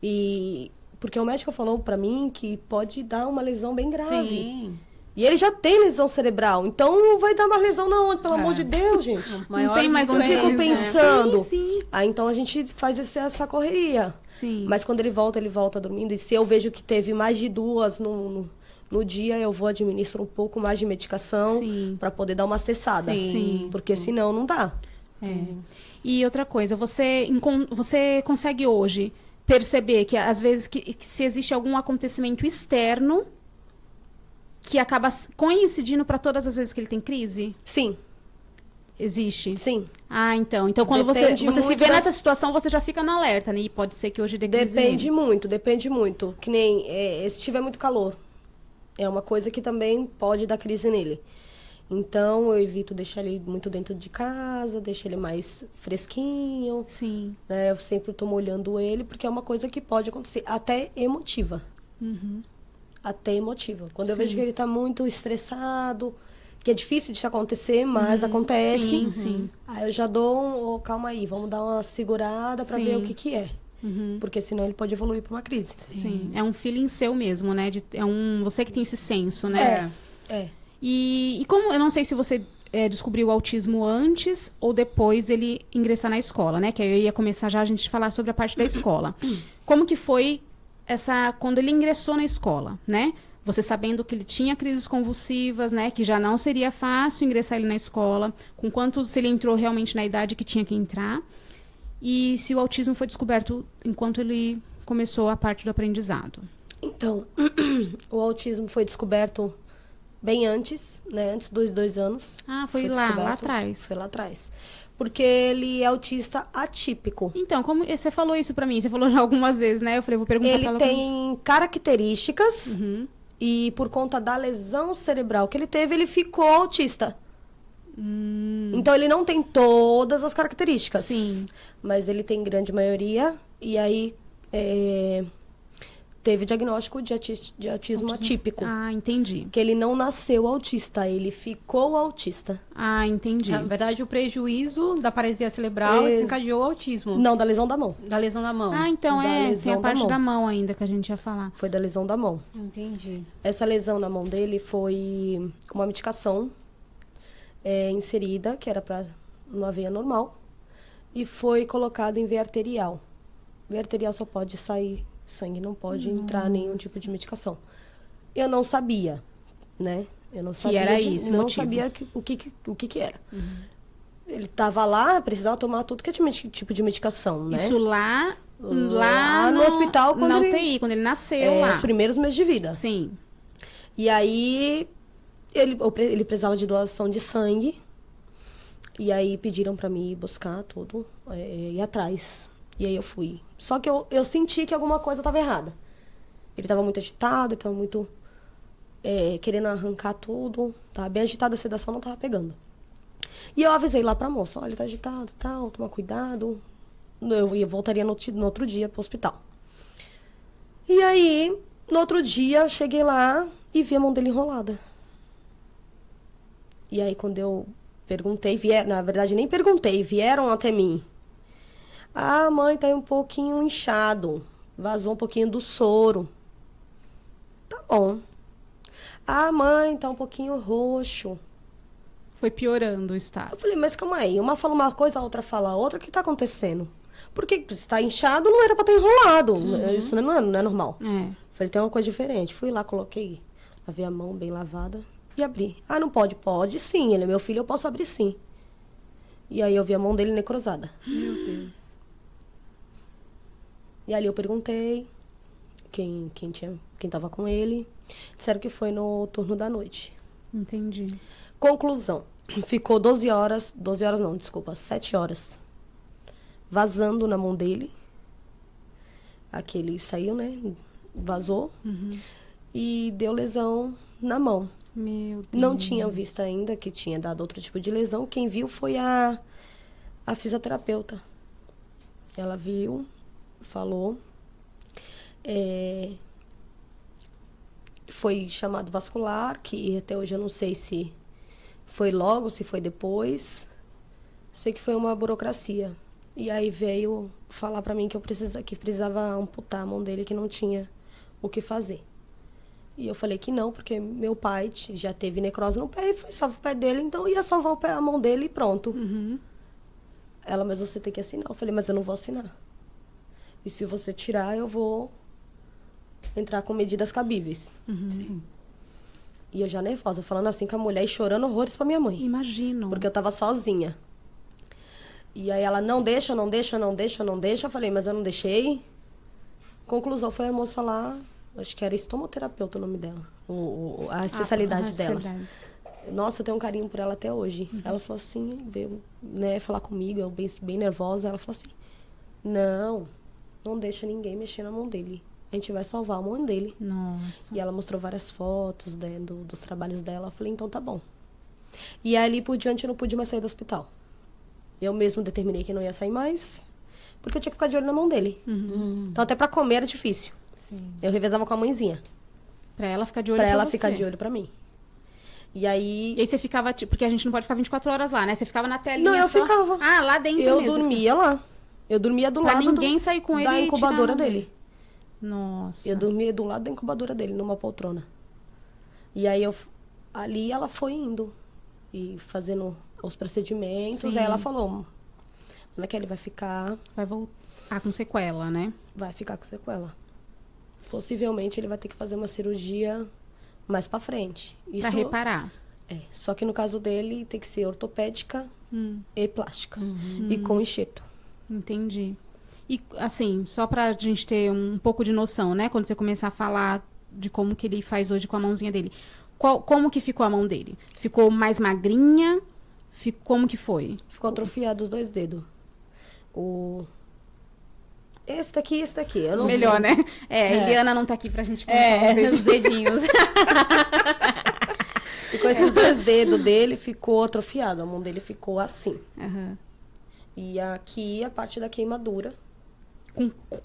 E porque o médico falou pra mim que pode dar uma lesão bem grave. Sim. E ele já tem lesão cerebral. Então vai dar uma lesão na onde? Pelo amor de Deus, gente. Não tem mais Não onde ficam eles, né? pensando. Sim, Aí então a gente faz essa correria. sim. Mas quando ele volta dormindo. E se eu vejo que teve mais de 2 no dia, eu vou administrar um pouco mais de medicação Sim. pra poder dar uma cessada. Sim, Porque senão não dá. É. E outra coisa, você consegue hoje perceber que às vezes que se existe algum acontecimento externo que acaba coincidindo para todas as vezes que ele tem crise? Sim, Existe? sim. Ah, então. Então, quando você Depende se muito vê da- nessa situação, você já fica no alerta, né? E pode ser que hoje dê crise Depende nele. muito, depende muito. Que nem se tiver muito calor. É uma coisa que também pode dar crise nele. Então, eu evito deixar ele muito dentro de casa, deixar ele mais fresquinho, Sim. né? Eu sempre tô molhando ele, porque é uma coisa que pode acontecer. Até emotiva. Até emotiva. Quando eu Sim. vejo que ele tá muito estressado, que é difícil de acontecer, mas acontece. Sim, sim. Aí eu já dou calma aí, vamos dar uma segurada pra ver Sim. o que é. Porque senão ele pode evoluir pra uma crise. Sim. É um feeling seu mesmo, né? Você que tem esse senso, né? É. E como, eu não sei se você descobriu o autismo antes ou depois dele ingressar na escola, né? Que aí eu ia começar já a gente falar sobre a parte da escola. Como que foi quando ele ingressou na escola, né? Você sabendo que ele tinha crises convulsivas, né? Que já não seria fácil ingressar ele na escola. Se ele entrou realmente na idade que tinha que entrar. E se o autismo foi descoberto enquanto ele começou a parte do aprendizado. Então, o autismo foi descoberto bem antes, né? Antes dos 2 anos. Ah, foi lá descoberto. atrás. Foi lá atrás. Porque ele é autista atípico. Então, como você falou isso pra mim? Você falou já algumas vezes, né? Eu falei, vou perguntar pra Ele ela. tem características Uhum. e por conta da lesão cerebral que ele teve, ele ficou autista. Então ele não tem todas as características. Sim. Mas ele tem grande maioria. E aí teve diagnóstico de autismo atípico. Ah, entendi. Que ele não nasceu autista, ele ficou autista. Ah, entendi. Na verdade, o prejuízo da paresia cerebral desencadeou o autismo. Não, da lesão da mão. Da lesão da mão. Ah, então Da tem lesão a da parte mão. da mão ainda que a gente ia falar. Foi da lesão da mão. Entendi. Essa lesão na mão dele foi uma medicação inserida, que era para uma veia normal, e foi colocada em veia arterial. Veia arterial só pode sair sangue, não pode entrar nenhum tipo de medicação. Eu não sabia, né? Eu não sabia era isso o não motivo. sabia o que era. Ele estava lá, precisava tomar tudo que é tipo de medicação, né? Isso lá no hospital, quando na ele- UTI, quando ele nasceu lá. Os primeiros meses de vida. Sim. E aí, ele precisava de doação de sangue. E aí, pediram pra mim ir buscar tudo, ir atrás. E aí, eu fui. Só que eu senti que alguma coisa estava errada. Ele estava muito agitado, ele estava muito querendo arrancar tudo. Tava bem agitado, a sedação não estava pegando. E eu avisei lá pra moça, olha, tá agitado e tal, toma cuidado. Eu voltaria no outro dia pro hospital. E aí, no outro dia, eu cheguei lá e vi a mão dele enrolada. E aí, quando eu perguntei, na verdade, nem perguntei, vieram até mim. Ah, mãe, tá aí um pouquinho inchado. Vazou um pouquinho do soro. Tá bom. Ah, mãe, tá um pouquinho roxo. Foi piorando o Eu estado. falei, mas calma aí, uma fala uma coisa, a outra fala outra, o que tá acontecendo? Porque se tá inchado, não era pra estar enrolado. Isso não é normal. É. Falei, tem uma coisa diferente. Fui lá, coloquei, lavei a mão bem lavada e abri. Ah, não pode? Pode sim, ele é meu filho, eu posso abrir sim. E aí eu vi a mão dele necrosada. Meu Deus. E ali eu perguntei quem tava com ele. Disseram que foi no turno da noite. Entendi. Conclusão. Ficou 12 horas não, desculpa, 7 horas. Vazando na mão dele. Aquele saiu, né? Vazou. E deu lesão na mão. Meu Deus. Não tinha visto ainda que tinha dado outro tipo de lesão. Quem viu foi a fisioterapeuta. Ela viu, falou. Foi chamado vascular, que até hoje eu não sei se foi logo, se foi depois. Sei que foi uma burocracia. E aí veio falar pra mim que que precisava amputar a mão dele, que não tinha o que fazer. E eu falei que não, porque meu pai já teve necrose no pé e foi salvo o pé dele, então ia salvar a mão dele e pronto. Ela, mas você tem que assinar. Eu falei, mas eu não vou assinar. E se você tirar, eu vou entrar com medidas cabíveis. Sim. E eu já nervosa, falando assim com a mulher e chorando horrores pra minha mãe. Imagino. Porque eu tava sozinha. E aí ela, não deixa, não deixa, não deixa, não deixa. Eu falei, mas eu não deixei. Conclusão, foi a moça lá, acho que era estomoterapeuta o nome dela. A especialidade dela. Nossa, eu tenho um carinho por ela até hoje. Ela falou assim, veio, né, falar comigo, eu bem nervosa. Ela falou assim, não deixa ninguém mexer na mão dele. A gente vai salvar a mão dele. Nossa. E ela mostrou várias fotos, né, dos trabalhos dela. Eu falei, então tá bom. E ali por diante eu não pude mais sair do hospital. Eu mesmo determinei que não ia sair mais, porque eu tinha que ficar de olho na mão dele. Então até pra comer era difícil. Sim. Eu revezava com a mãezinha, Pra ela ficar de olho pra pra ela você. ficar de olho pra mim. E aí... E aí você ficava, porque a gente não pode ficar 24 horas lá, né? Você ficava na telinha Não, eu só... ficava. Ah, lá dentro Eu mesmo. dormia lá. Eu dormia do Pra lado ninguém sair com ele da e tirar a incubadora mão dele. Nossa. Eu dormia do lado da incubadora dele, numa poltrona. E aí ali ela foi indo e fazendo os procedimentos. Sim. Aí ela falou, Ana Kelly vai ficar Vai voltar com sequela, né? com sequela. Possivelmente ele vai ter que fazer uma cirurgia mais pra frente. Pra reparar. Só que no caso dele tem que ser ortopédica e plástica. E com enxerto. Entendi. E, assim, só pra gente ter um pouco de noção, né? Quando você começar a falar de como que ele faz hoje com a mãozinha dele. Como que ficou a mão dele? Ficou mais magrinha? Como que foi? Ficou atrofiado os 2 dedos. Esse daqui. Eu não Melhor, sei. né? Eliana não tá aqui pra gente colocar os Os dedinhos. Ficou esses 2 dedos dele, ficou atrofiado. A mão dele ficou assim. Aham. E aqui a parte da queimadura.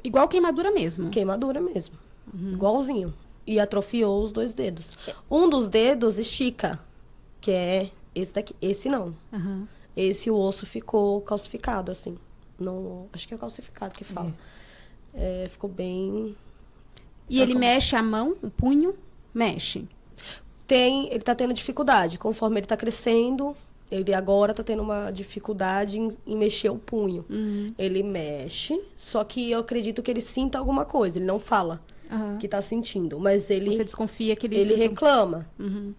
Igual queimadura mesmo. Queimadura mesmo. Igualzinho. E atrofiou os 2 dedos. Um dos dedos estica, que é esse daqui. Esse não. Aham. Esse o osso ficou calcificado, assim. Não, acho que é calcificado que fala. Isso. Ficou bem... E ele mexe a mão, o punho? Mexe. Ele tá tendo dificuldade. Conforme ele tá crescendo, ele agora tá tendo uma dificuldade em mexer o punho. Ele mexe, só que eu acredito que ele sinta alguma coisa. Ele não fala Aham. que tá sentindo, mas ele Você desconfia que ele reclama. Uhum.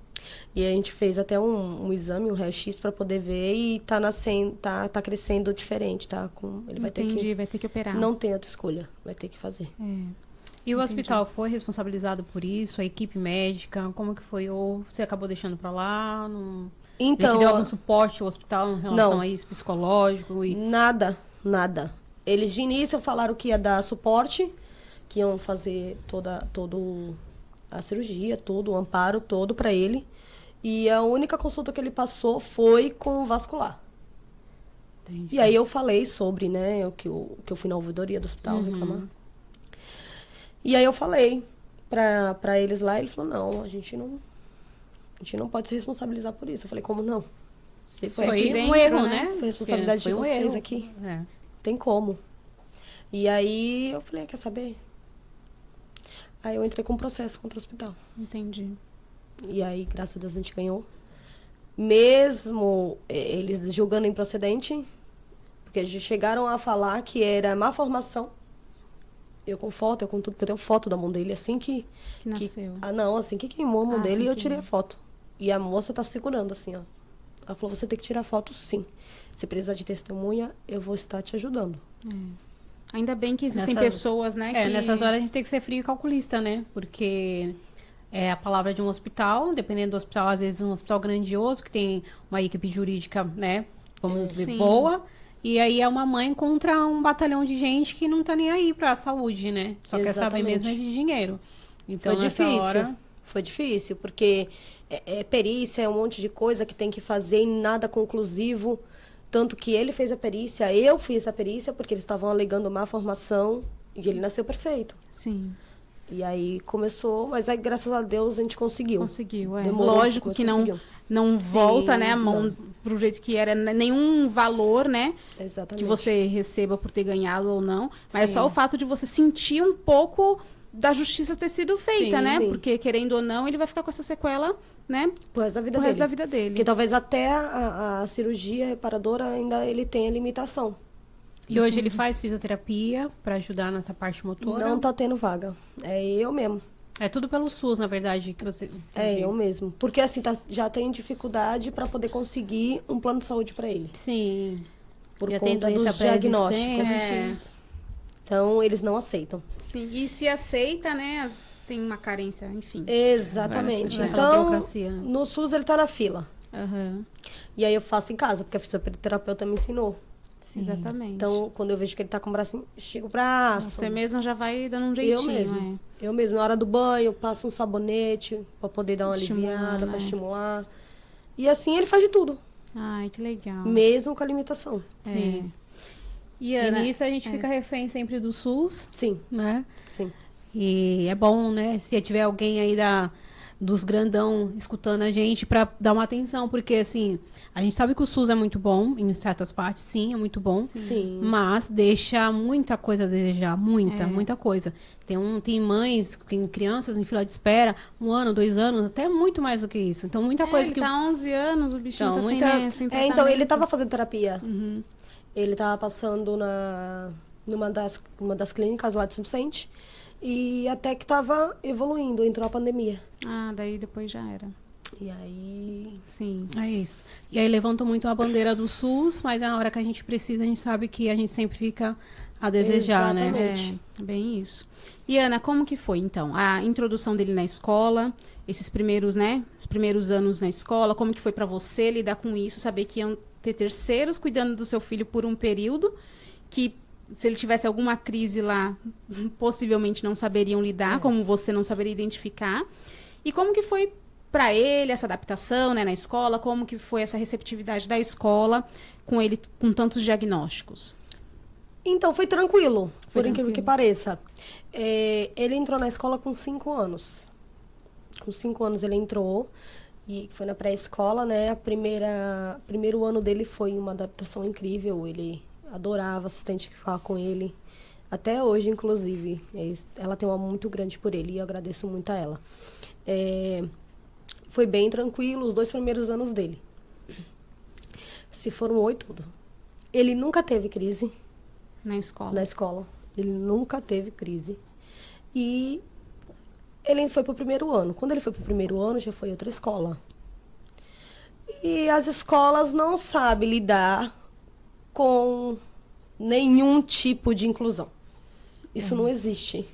E a gente fez até um exame, um raio-x para poder ver e tá nascendo, tá crescendo diferente, tá? Ele vai ter Entendi, que vai ter que operar. não tem outra escolha, vai ter que fazer. E o hospital foi responsabilizado por isso? A equipe médica? Como que foi? Ou você acabou deixando pra lá? Não... Ele te Então, deu algum suporte ao hospital em relação Não. a isso, psicológico? E... nada. Eles de início falaram que ia dar suporte, que iam fazer toda a cirurgia, o amparo todo para ele. E a única consulta que ele passou foi com o vascular. Entendi. E aí eu falei sobre, né, que eu fui na ouvidoria do hospital reclamar. E aí eu falei pra eles lá, ele falou, não, a gente não pode se responsabilizar por isso. Eu falei, como não? Você Foi aqui, um erro, né? Foi responsabilidade Foi de um vocês erro. aqui. É. Tem como. E aí eu falei, quer saber? Aí eu entrei com um processo contra o hospital. Entendi. E aí, graças a Deus, a gente ganhou. mesmo eles julgando improcedente, porque eles chegaram a falar que era má formação. Eu com foto, eu com tudo, porque eu tenho foto da mão dele assim que... Que nasceu. Não, assim que queimou a mão dele, assim eu que tirei a queimou. foto. E a moça tá segurando assim, ó. Ela falou, você tem que tirar foto sim. Se precisar de testemunha, eu vou estar te ajudando. Ainda bem que existem Nessas- pessoas, né? que... Nessas horas a gente tem que ser frio e calculista, né? Porque é a palavra de um hospital, dependendo do hospital, às vezes um hospital grandioso, que tem uma equipe jurídica, né? Vamos dizer, Sim. boa. E aí é uma mãe contra um batalhão de gente que não tá nem aí pra saúde, né? Só quer saber Exatamente. mesmo é de dinheiro. Então, Foi nessa difícil. hora... Foi difícil, porque perícia é um monte de coisa que tem que fazer e nada conclusivo. Tanto que ele fez a perícia, eu fiz a perícia, porque eles estavam alegando má formação e ele nasceu perfeito. Sim, E aí começou, mas aí graças a Deus a gente conseguiu. conseguiu. Demorou, Lógico mas que conseguiu. não volta, né, a mão não. pro jeito que era, nenhum valor, né? Exatamente. Que você receba por ter ganhado ou não. Mas é Sim. só o fato de você sentir um pouco da justiça ter sido feita, Sim, né? sim. Porque, querendo ou não, ele vai ficar com essa sequela, né? Pro resto da vida Pro resto dele. da vida dele. Porque talvez até a cirurgia reparadora ainda ele tenha limitação. E hoje ele faz fisioterapia pra ajudar nessa parte motora. Não tá tendo vaga. É eu mesmo. É tudo pelo SUS, na verdade, que você... É eu mesmo. Porque assim, já tem dificuldade para poder conseguir um plano de saúde para ele. Sim. Por Já tem conta doença dos diagnósticos. É. Então, eles não aceitam. Sim, e se aceita, né? Tem uma carência, enfim. Exatamente. Aquela Então, burocracia. no SUS ele tá na fila. Aham. E aí eu faço em casa, porque a fisioterapeuta me ensinou. Sim. Exatamente. Então, quando eu vejo que ele tá com o braço, estico o braço. Você mesma já vai dando um jeitinho, Eu mesmo. Eu mesmo. Na hora do banho, eu passo um sabonete para poder dar uma Estimular, aliviada, para né? estimular. E assim ele faz de tudo. Ai, que legal. Mesmo com a limitação. É. E E Ana, nisso a gente fica refém sempre do SUS, Sim, né? sim. E é bom, né? Se tiver alguém aí dos grandão escutando a gente pra dar uma atenção, porque assim, a gente sabe que o SUS é muito bom, em certas partes, sim, é muito bom. Sim. Mas deixa muita coisa a desejar, muita coisa. Tem mães, tem crianças em fila de espera, 1 ano, 2 anos, até muito mais do que isso. Então, muita coisa ele que... tá 11 anos, o bichinho Então, tá muita- sem Então ele tratamento. tava fazendo terapia. Uhum. Ele tava passando numa das clínicas lá de São Vicente. E até que tava evoluindo, entrou a pandemia. Ah, daí depois já era. E aí... Sim. É isso. E aí levantam muito a bandeira do SUS, mas na hora que a gente precisa, a gente sabe que a gente sempre fica a desejar, né? Exatamente. É, bem isso. E Ana, como que foi, então? A introdução dele na escola, esses primeiros, né? Os primeiros anos na escola, como que foi pra você lidar com isso? Saber que iam ter terceiros cuidando do seu filho por um período, que se ele tivesse alguma crise lá, possivelmente não saberiam lidar, como você não saberia identificar. E como que foi para ele essa adaptação, né, na escola? Como que foi essa receptividade da escola com ele com tantos diagnósticos? Então, foi tranquilo, Foi por incrível tranquilo. que pareça. Ele entrou na escola com 5 anos. Com 5 anos ele entrou e foi na pré-escola, né? Primeiro ano dele foi uma adaptação incrível. Ele adorava a assistente que ficava com ele. Até hoje, inclusive. Ela tem um amor muito grande por ele e eu agradeço muito a ela. Foi bem tranquilo os 2 primeiros anos dele. Se formou e tudo. Ele nunca teve crise Na escola. na escola. Ele nunca teve crise. E ele foi pro primeiro ano. Quando ele foi pro primeiro ano, já foi outra escola. E as escolas não sabem lidar com nenhum tipo de inclusão. Isso não existe.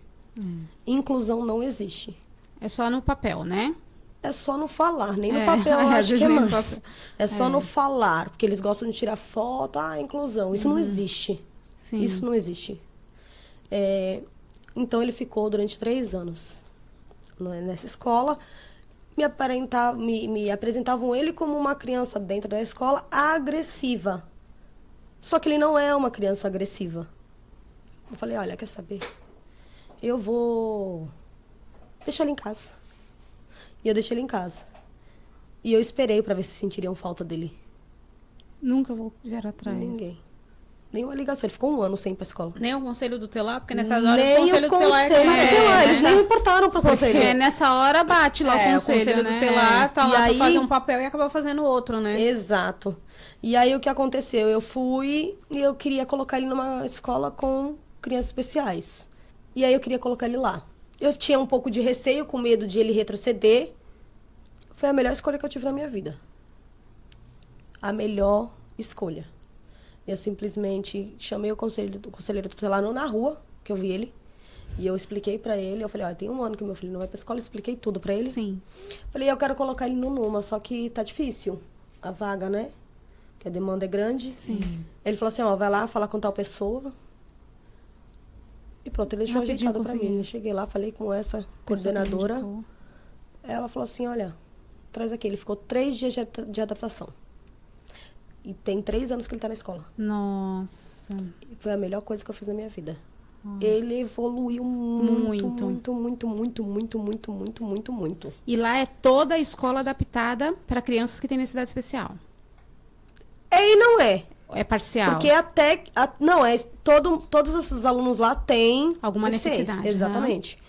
Inclusão não existe. É só no papel, né? É só no falar, nem no É, papel eu às acho vezes que é nem no mais. papel. É só no falar, porque eles gostam de tirar foto, inclusão. Isso não existe. Sim. Isso não existe. Então ele ficou durante 3 anos nessa escola. Me apresentavam ele como uma criança dentro da escola agressiva. Só que ele não é uma criança agressiva. Eu falei, olha, quer saber? Eu vou deixar ele em casa. E eu deixei ele em casa. E eu esperei para ver se sentiriam falta dele. Nunca vieram atrás. Ninguém. Nenhuma ligação. Ele ficou 1 ano sem ir pra escola. Nem o conselho tutelar, porque nessas horas Nem o conselho tutelar Eles nem importaram pro conselho. Porque nessa hora bate lá o conselho, né? tutelar tá E lá aí- pra fazer um papel e acaba fazendo outro, né? Exato. E aí, o que aconteceu? Eu fui e eu queria colocar ele numa escola com crianças especiais. E aí, eu queria colocar ele lá. Eu tinha um pouco de receio, com medo de ele retroceder. Foi a melhor escolha que eu tive na minha vida. A melhor escolha. Eu simplesmente chamei o conselheiro tutelar na rua, que eu vi ele. E eu expliquei pra ele. Eu falei, ó, tem 1 ano que meu filho não vai pra escola. Expliquei tudo pra ele. Sim. Falei, eu quero colocar ele no Numa, só que tá difícil a vaga, né? Que a demanda é grande. Sim. Ele falou assim, ó, vai lá falar com tal pessoa. E pronto, ele deixou Rapidinho ajeitado pra conseguiu. mim. Eu cheguei lá, falei com essa Pessoa que coordenadora. indicou. Ela falou assim, olha, traz aqui. Ele ficou 3 dias de adaptação. E tem 3 anos que ele tá na escola. Nossa. E foi a melhor coisa que eu fiz na minha vida. Ele evoluiu Muito. muito. E lá é toda a escola adaptada para crianças que têm necessidade especial. E não é. É parcial. Porque não, todos os alunos lá têm Alguma deficiência. necessidade, Exatamente.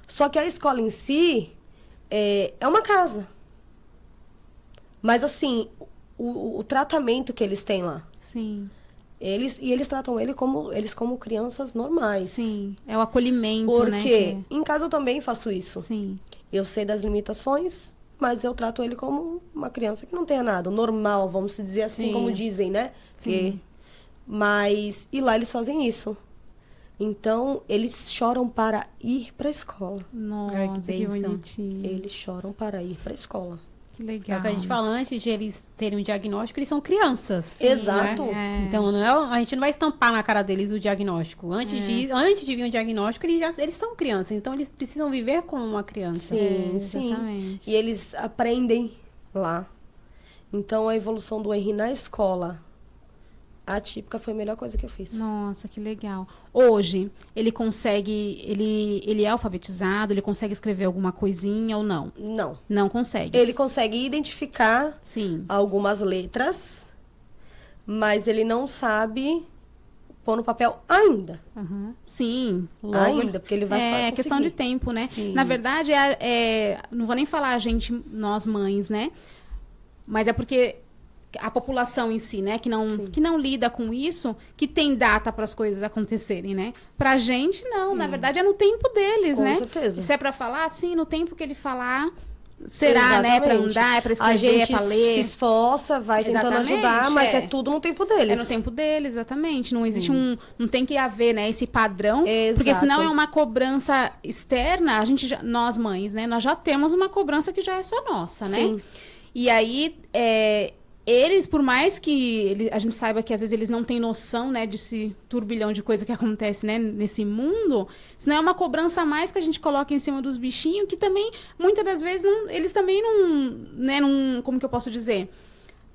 Só que a escola em si é uma casa. Mas assim, o tratamento que eles têm lá, Sim. eles tratam eles como crianças normais. Sim. É o acolhimento, né? Porque em casa eu também faço isso. Sim. Eu sei das limitações, mas eu trato ele como uma criança que não tenha nada. Normal, vamos dizer assim, Sim. como dizem, né? Sim. E lá eles fazem isso. Então, eles choram para ir para a escola. Nossa, Ai, que que bênção. bonitinho. Eles choram para ir para a escola. Que É legal. o que a gente fala, antes de eles terem um diagnóstico, eles são crianças. Exato. Né? Então, a gente não vai estampar na cara deles o diagnóstico. Antes de vir um diagnóstico, eles são crianças. Então, eles precisam viver como uma criança. Sim, sim. exatamente. E eles aprendem lá. Então, a evolução do Henry na escola atípica foi a melhor coisa que eu fiz. Nossa, que legal. Hoje, ele consegue... Ele é alfabetizado? Ele consegue escrever alguma coisinha ou não? Não. Não consegue. Ele consegue identificar Sim. algumas letras, mas ele não sabe pôr no papel ainda. Aham. Sim. Logo, Ainda, porque ele vai É questão de conseguir. tempo, né? Sim. Na verdade, não vou nem falar a gente, nós mães, né? Mas é porque a população em si, né? Que não lida com isso, que tem data para as coisas acontecerem, né? Pra gente, não. Na verdade, é no tempo deles, Com né? certeza. Se é pra falar, sim, no tempo que ele falar, será, né? Pra Exatamente. andar, é pra A escrever, é gente pra se ler. esforça, vai tentando Exatamente, ajudar, mas é. é tudo no tempo deles. É no tempo deles, exatamente. Não existe não tem que haver, né, esse padrão. Exato. Porque senão é uma cobrança externa, nós mães, né, nós já temos uma cobrança que já é só nossa, né? Sim. E aí, eles, por mais que a gente saiba que às vezes eles não têm noção, né, desse turbilhão de coisa que acontece, né, nesse mundo, senão é uma cobrança a mais que a gente coloca em cima dos bichinhos, que também, muitas das vezes, eles também não, como que eu posso dizer?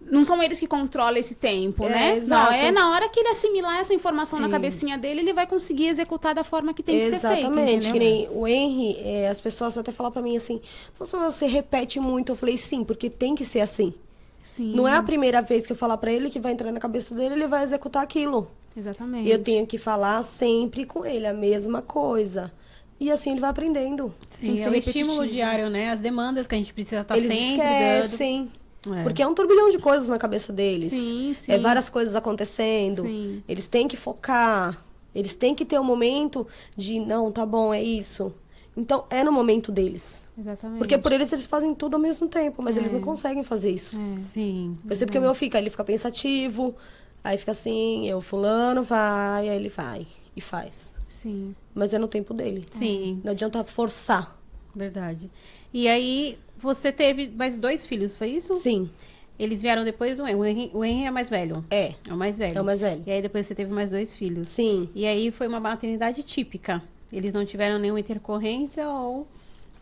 Não são eles que controlam esse tempo, né? Exato. Não, é na hora que ele assimilar essa informação na cabecinha dele, ele vai conseguir executar da forma que tem que ser feito, Exatamente, entendeu? que nem o Henry, as pessoas até falam pra mim assim, nossa, você repete muito. Eu falei, sim, porque tem que ser assim. Sim, Não é a primeira vez que eu falar pra ele que vai entrar na cabeça dele, ele vai executar aquilo. exatamente. E eu tenho que falar sempre com ele a mesma coisa. E assim ele vai aprendendo. Tem que Sim, ser é o repetitivo. estímulo diário, né? As demandas que a gente precisa estar Eles sempre dando. esquecem. É. Porque é um turbilhão de coisas na cabeça deles. Sim, sim. É várias coisas acontecendo. Sim. Eles têm que focar. Eles têm que ter um momento de, não, tá bom, é isso. Então, é no momento deles. Exatamente. Porque por eles fazem tudo ao mesmo tempo, mas eles não conseguem fazer isso. Sim. Eu sei porque o meu ele fica pensativo, aí fica assim, fulano vai, aí ele vai e faz. Sim. Mas é no tempo dele. Sim, Não adianta forçar. verdade. E aí, você teve mais 2 filhos, foi isso? Sim, Eles vieram depois do Henry. O Henry é mais velho. é. É o mais velho. É o mais velho. E aí, depois você teve mais 2 filhos. Sim. E aí, foi uma maternidade típica. Eles não tiveram nenhuma intercorrência ou...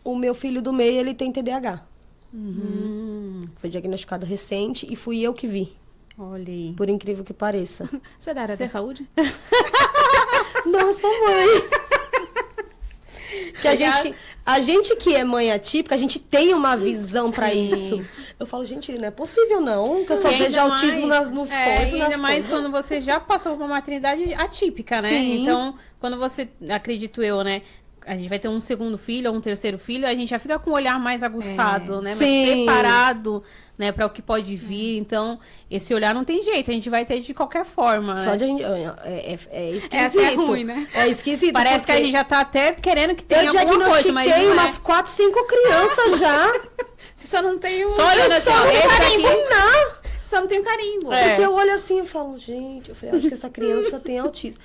O meu filho do meio, ele tem TDAH. Uhum. Foi diagnosticado recente e fui eu que vi. Olha aí. Por incrível que pareça. Você é da área da saúde? Não, eu sou mãe. Que a gente que é mãe atípica, a gente tem uma visão pra isso. Eu falo, gente, não é possível não, que eu só vejo autismo nos coisas. E ainda mais quando você já passou por uma maternidade atípica, né? Sim. Então, quando você, acredito eu, né? A gente vai ter um segundo filho ou um terceiro filho, a gente já fica com o olhar mais aguçado, né? Mais preparado, né, para o que pode vir. Então, esse olhar não tem jeito, a gente vai ter de qualquer forma. Só né? de a gente, é esquisito. É até ruim, né? É esquisito. Parece que a gente já tá até querendo que tenha alguma coisa, mas diagnostiquei não é. umas 4, 5 crianças já. Se só não tem o... Só olhando assim, ó, Não esse quero aqui... ensinar. Só não tem o carimbo. É. Porque eu olho assim e falo, gente, eu falei, acho que essa criança tem autismo.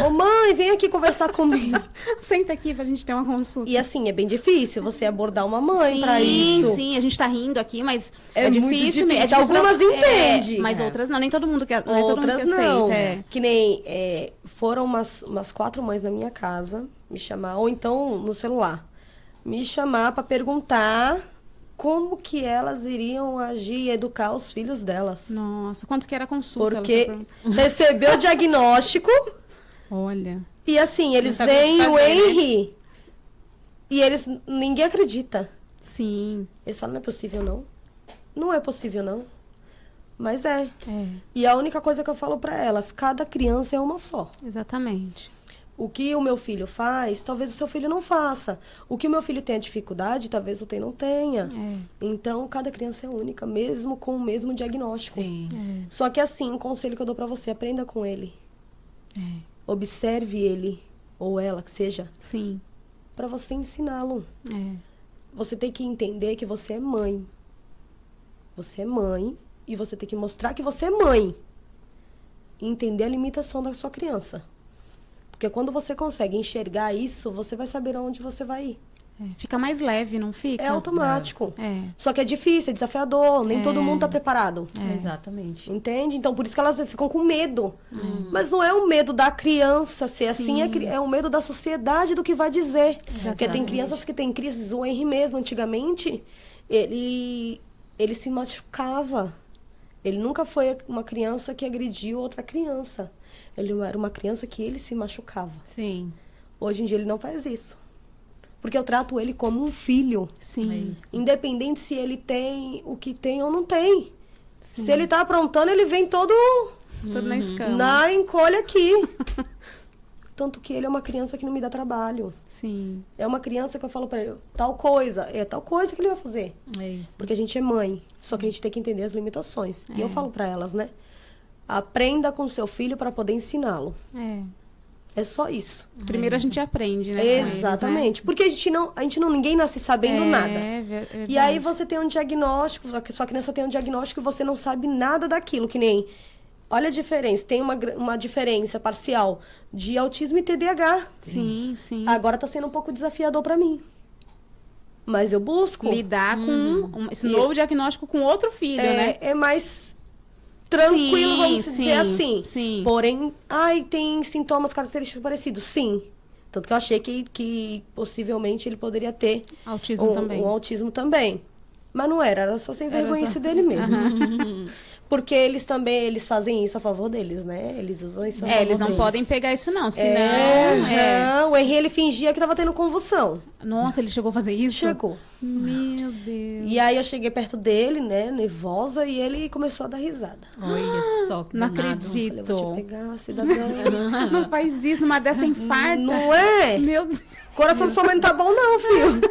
Ô mãe, vem aqui conversar comigo. Senta aqui pra gente ter uma consulta. E assim, é bem difícil você abordar uma mãe pra isso. Sim, a gente tá rindo aqui, mas É é, muito difícil mesmo. difícil. Algumas entendem. Mas outras não, nem todo mundo quer, não é todo mundo Outras que não. aceita. É. Que nem foram umas 4 mães na minha casa me chamar, ou então no celular, me chamar pra perguntar como que elas iriam agir e educar os filhos delas. Nossa, quanto que era a consulta? Porque ela já recebeu o diagnóstico Olha. e assim, eles sabia o que veem o fazer, né? Henry e ninguém acredita. Sim. Eles falam, não é possível não. Não é possível não. Mas é. É, E a única coisa que eu falo pra elas, cada criança é uma só. exatamente. O que o meu filho faz, talvez o seu filho não faça. O que o meu filho tenha dificuldade, talvez o teu não tenha. É. Então, cada criança é única, mesmo com o mesmo diagnóstico. Sim. Só que assim, um conselho que eu dou pra você, aprenda com ele. É. Observe ele, ou ela, que seja, Sim. pra você ensiná-lo. É. Você tem que entender que você é mãe. Você é mãe e você tem que mostrar que você é mãe. E entender a limitação da sua criança. Porque quando você consegue enxergar isso, você vai saber aonde você vai ir. É. Fica mais leve, não fica? É automático. É. Só que é difícil, é desafiador, nem todo mundo tá preparado. Exatamente. Entende? Então, por isso que elas ficam com medo. Mas não é o medo da criança ser assim, é o medo da sociedade do que vai dizer. Porque tem crianças que têm crises, o Henry mesmo, antigamente, ele se machucava. Ele nunca foi uma criança que agrediu outra criança. Ele era uma criança que ele se machucava. Sim. Hoje em dia ele não faz isso. Porque eu trato ele como um filho. Sim. É isso. Independente se ele tem o que tem ou não tem. Se ele tá aprontando, ele vem todo Tudo na escama. na encolha aqui. Tanto que ele é uma criança que não me dá trabalho. Sim. É uma criança que eu falo pra ele, tal coisa, é tal coisa que ele vai fazer. É isso. Porque a gente é mãe, só que a gente tem que entender as limitações. E eu falo pra elas, né? Aprenda com seu filho pra poder ensiná-lo. É. É só isso. Primeiro a gente aprende, né? com eles, né? Exatamente. Porque ninguém nasce sabendo nada. É verdade. E aí você tem um diagnóstico, a sua criança tem um diagnóstico e você não sabe nada daquilo, que nem... Olha a diferença, tem uma diferença parcial de autismo e TDAH. Sim, sim. Agora tá sendo um pouco desafiador pra mim. Mas eu busco. Lidar com esse novo diagnóstico com outro filho, né? É mais tranquilo, Sim, vamos sim, dizer assim. sim. Porém, tem sintomas característicos parecidos, sim. Tanto que eu achei que possivelmente ele poderia ter Autismo também. um autismo também. Mas não era só sem vergonhice dele mesmo. Porque eles fazem isso a favor deles, né? Eles usam isso a favor Eles não deles. podem pegar isso não, senão... Não, o Henry, ele fingia que tava tendo convulsão. Nossa, ele chegou a fazer isso? Chegou. Meu Deus. E aí eu cheguei perto dele, né, nervosa, e ele começou a dar risada. Olha só que Não danado. acredito. Falei, eu vou te pegar, cidadão. Não faz isso, numa dessa infarta. Não é? Meu Deus. Coração de sua mãe não tá bom não, filho.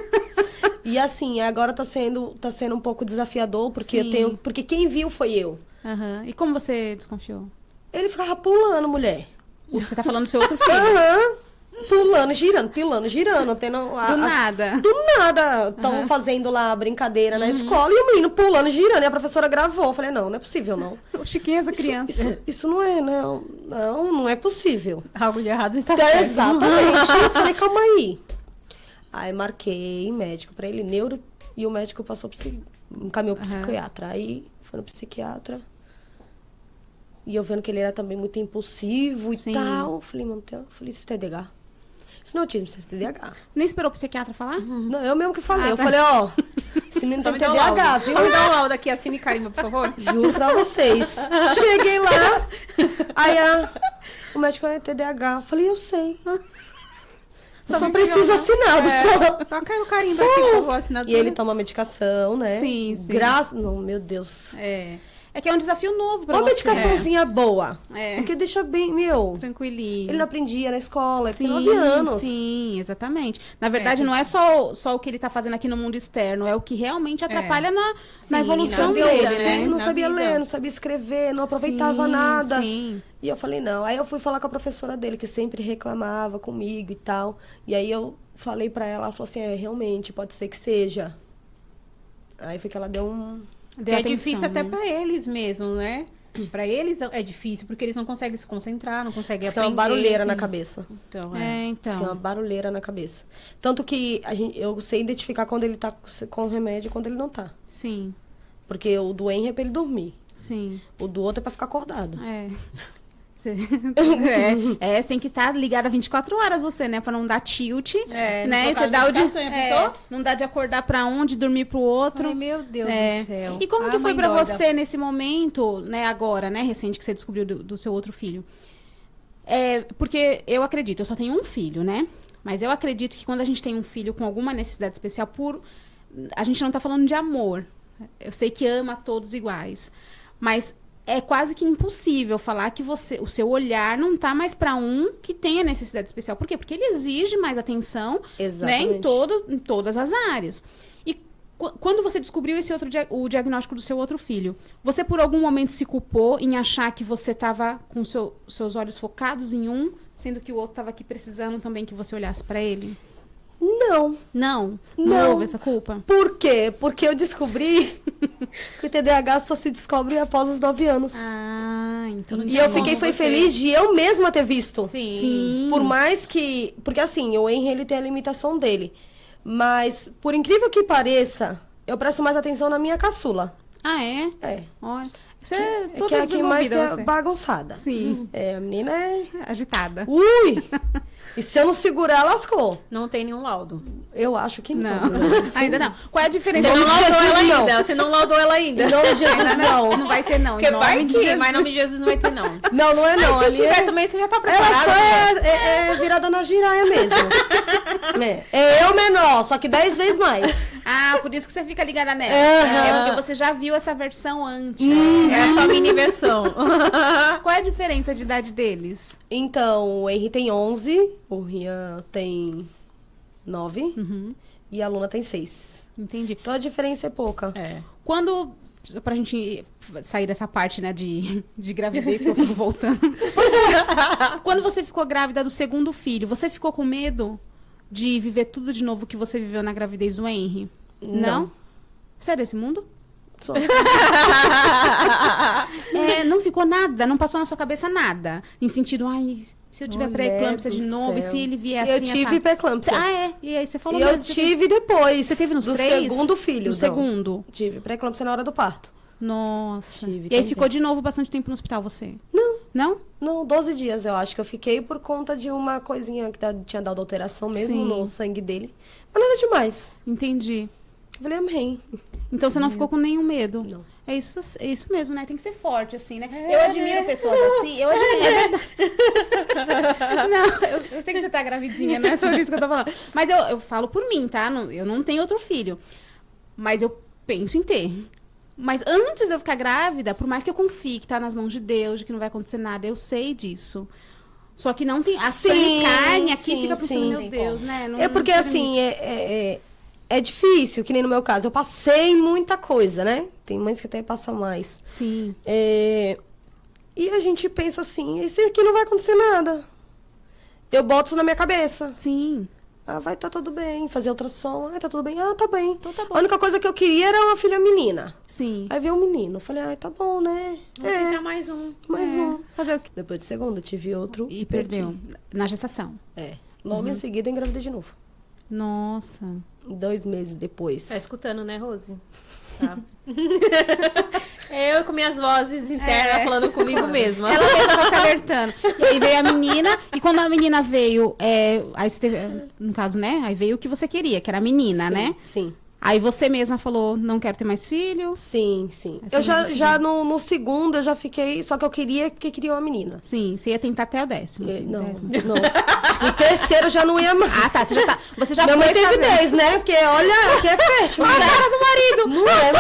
E assim, agora tá sendo um pouco desafiador, porque Sim. porque quem viu foi eu. Aham. E como você desconfiou? Ele ficava pulando, mulher. Você tá falando do seu outro filho? Aham. Pulando, girando, tendo Do nada. Do nada. Estão fazendo lá a brincadeira na escola e o menino pulando, girando. E a professora gravou. Eu falei, não é possível, não. Oxe, quem é essa criança? Isso não é, não. Não é possível. Algo de errado está Então, certo. exatamente. Eu falei, calma aí. Aí marquei médico pra ele, neuro, e o médico encaminhou pro psiquiatra. Aí foi no psiquiatra. E eu vendo que ele era também muito impulsivo e Sim. tal. Falei, mano, isso é TDAH. Isso não é autismo, isso é TDAH. Nem esperou o psiquiatra falar? Não, eu mesmo que falei. Eu tá. falei, ó, esse menino Só tem me dá um TDAH, laudo. viu? Só me dá um laudo aqui, assine e carimba, por favor. Juro pra vocês. Cheguei lá, aí o médico é TDAH. Eu falei, eu sei. Só preciso assinado, só. Só caiu o carimbo aqui, por favor, assinatura. E ele toma medicação, né? Sim. Não, meu Deus. É que é um desafio novo pra Uma você. medicaçãozinha boa. É. Porque deixa bem, meu... Tranquilinho. Ele não aprendia na escola, ele tem Sim, 9 anos. sim, exatamente. Na verdade, não é só o que ele tá fazendo aqui no mundo externo, é o que realmente atrapalha na evolução na vida, dele, Você né? não Na sabia vida. ler, não sabia escrever, não aproveitava Sim, nada. Sim. E eu falei, não. Aí eu fui falar com a professora dele, que sempre reclamava comigo e tal. E aí eu falei pra ela, ela falou assim, realmente, pode ser que seja. Aí foi que ela deu um... É atenção, difícil até né? pra eles mesmo, né? Pra eles é difícil, porque eles não conseguem se concentrar, não conseguem Diz que é aprender. uma barulheira assim. na cabeça. Então, Diz que é Então. uma barulheira na cabeça. Tanto que eu sei identificar quando ele tá com remédio e quando ele não tá. Sim, Porque o do Henry é pra ele dormir. sim. O do outro é pra ficar acordado. Tem que estar ligada 24 horas você, né? Pra não dar tilt, É, né? não E você colocar dá o de... notificação, já pensou? não dá de acordar pra um, de dormir pro outro. Ai, meu Deus É. do céu. E como A que foi mãe pra doida. você nesse momento, né, agora, né, recente que você descobriu do seu outro filho? Porque eu acredito, eu só tenho um filho, né? Mas eu acredito que quando a gente tem um filho com alguma necessidade especial, a gente não tá falando de amor. Eu sei que ama a todos iguais. Mas é quase que impossível falar que o seu olhar não tá mais pra um que tenha necessidade especial. Por quê? Porque ele exige mais atenção, né, em todas as áreas. E quando você descobriu o diagnóstico do seu outro filho, você por algum momento se culpou em achar que você estava com seus olhos focados em um, sendo que o outro estava aqui precisando também que você olhasse para ele? Não. Não Não. houve essa culpa? Por quê? Porque eu descobri que o TDAH só se descobre após os 9 anos. Ah, entendi. E eu fui feliz de eu mesma ter visto. Sim. Por mais que... Porque assim, o Henry, ele tem a limitação dele. Mas, por incrível que pareça, eu presto mais atenção na minha caçula. Ah, é? É. Olha, você é Que toda é a que mais desenvolvida, é você. bagunçada. Sim. A menina é... Agitada. Ui! E se eu não segurar, lascou. Não tem nenhum laudo. Eu acho que não. Não, ainda não. Qual é a diferença? Você não laudou ela ainda. Você não laudou ela ainda. Em nome de Jesus, não. Não vai ter, não. Porque Em nome vai de que, Jesus. mas em nome de Jesus não vai ter, não. Não é não. Mas se Ali tiver é... também, você já tá Ela preparada. só né? é virada na giraia mesmo. É eu menor, só que 10 vezes mais. Ah, por isso que você fica ligada nela. Aham. É porque você já viu essa versão antes. É a sua mini versão. Qual é a diferença de idade deles? Então, o Henry tem 11, o Rian tem 9 Uhum. e a Luna tem 6. Entendi. Então a diferença é pouca. É. Quando, pra gente sair dessa parte, né, de gravidez que eu fico voltando. Quando você ficou grávida do segundo filho, você ficou com medo de viver tudo de novo que você viveu na gravidez do Henry? Não. Você é desse mundo? Só. Não ficou nada, não passou na sua cabeça nada. Em sentido, ai, se eu tiver Mulher pré-eclâmpsia de do novo, e céu. se ele vier Eu assim, tive assado? pré-eclâmpsia. Ah, é? E aí você falou E eu mesmo, você tive depois. Você teve nos do 3? segundo filho. No segundo? Tive pré-eclâmpsia na hora do parto. Nossa. Tive E aí também. ficou de novo bastante tempo no hospital, você? Não. Não? Não, 12 dias eu acho que eu fiquei por conta de uma coisinha que tinha dado alteração mesmo Sim. no sangue dele. Mas nada demais. Entendi. Eu falei, amém. Então você não ficou com nenhum medo? Não. É isso mesmo, né? Tem que ser forte, assim, né? Eu admiro pessoas assim. Eu admiro. É verdade. Não, eu sei que você tá gravidinha, não é sobre isso que eu tô falando. Mas eu falo por mim, tá? Eu não tenho outro filho. Mas eu penso em ter. Mas antes de eu ficar grávida, por mais que eu confie que tá nas mãos de Deus, de que não vai acontecer nada, eu sei disso. Só que não tem. A sangue carne aqui sim, fica pensando, sim. meu Deus, né? Não, É porque não assim, é difícil, que nem no meu caso. Eu passei muita coisa, né? Tem mães que até passam mais. Sim. E a gente pensa assim, esse aqui não vai acontecer nada. Eu boto isso na minha cabeça. Sim. Ah, vai tá tudo bem. Fazer ultrassom. Ah, tá tudo bem. Ah, tá bem. Então tá bom. A única coisa que eu queria era uma filha menina. Sim. Aí veio um menino. Eu falei, ai, tá bom, né? Vou tentar mais um. Mais um. Fazer o quê? Depois de segunda, tive outro. E perdeu. Na gestação. Logo em seguida, eu engravidei de novo. Nossa. 2 meses depois. Tá escutando, né, Rose? Tá. Eu com minhas vozes internas falando comigo mesma. Ela mesma tá se alertando. E aí veio a menina, e quando a menina veio, aí você teve, no caso, né? Aí veio o que você queria, que era a menina, Sim, né? Sim. Aí você mesma falou, não quero ter mais filho. Sim, sim. Aí você Eu já, decidiu. já no segundo eu já fiquei. Só que eu queria porque queria uma menina. Sim, você ia tentar até o 10º. Assim, Não, 10º. não. No terceiro eu já não ia mais. Ah, tá. Você já Minha foi mãe teve sabendo. 10, né? Porque olha, aqui é fértil. A cara do marido. Não é.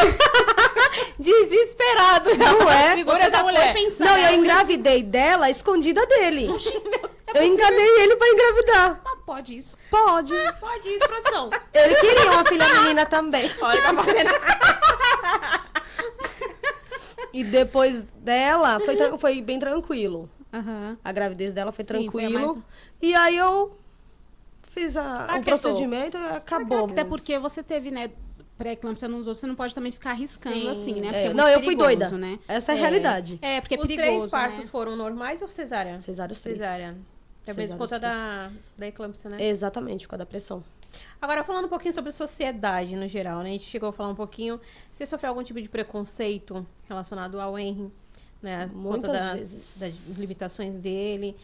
Desesperado. Não é. Segura Você essa já mulher. foi pensando. Não, eu engravidei dela escondida dele. Eu enganei ele pra engravidar. Ah, pode isso. Pode. Pode ir, produção. Ele queria uma filha menina também. Olha, tá fazendo. E depois dela, foi bem tranquilo. Aham. A gravidez dela foi Sim, foi a tranquilo. mais- E aí eu fiz o Aquietou. procedimento e acabou. Até porque você teve, né, pré-eclâmpsia nos outros, você não pode também ficar arriscando Sim. assim, né? É, Porque é muito não, eu fui perigoso, doida. né? Essa é a realidade. É, porque é Os perigoso, 3 partos né? foram normais ou cesárea? Cesárea os 3. Cesárea. É mesmo Cesárea por os conta 3. da eclâmpsia, né? Exatamente, por causa da pressão. Agora, falando um pouquinho sobre sociedade no geral, né? A gente chegou a falar um pouquinho. Você sofreu algum tipo de preconceito relacionado ao Henry, né? Por conta Muitas vezes. das limitações dele.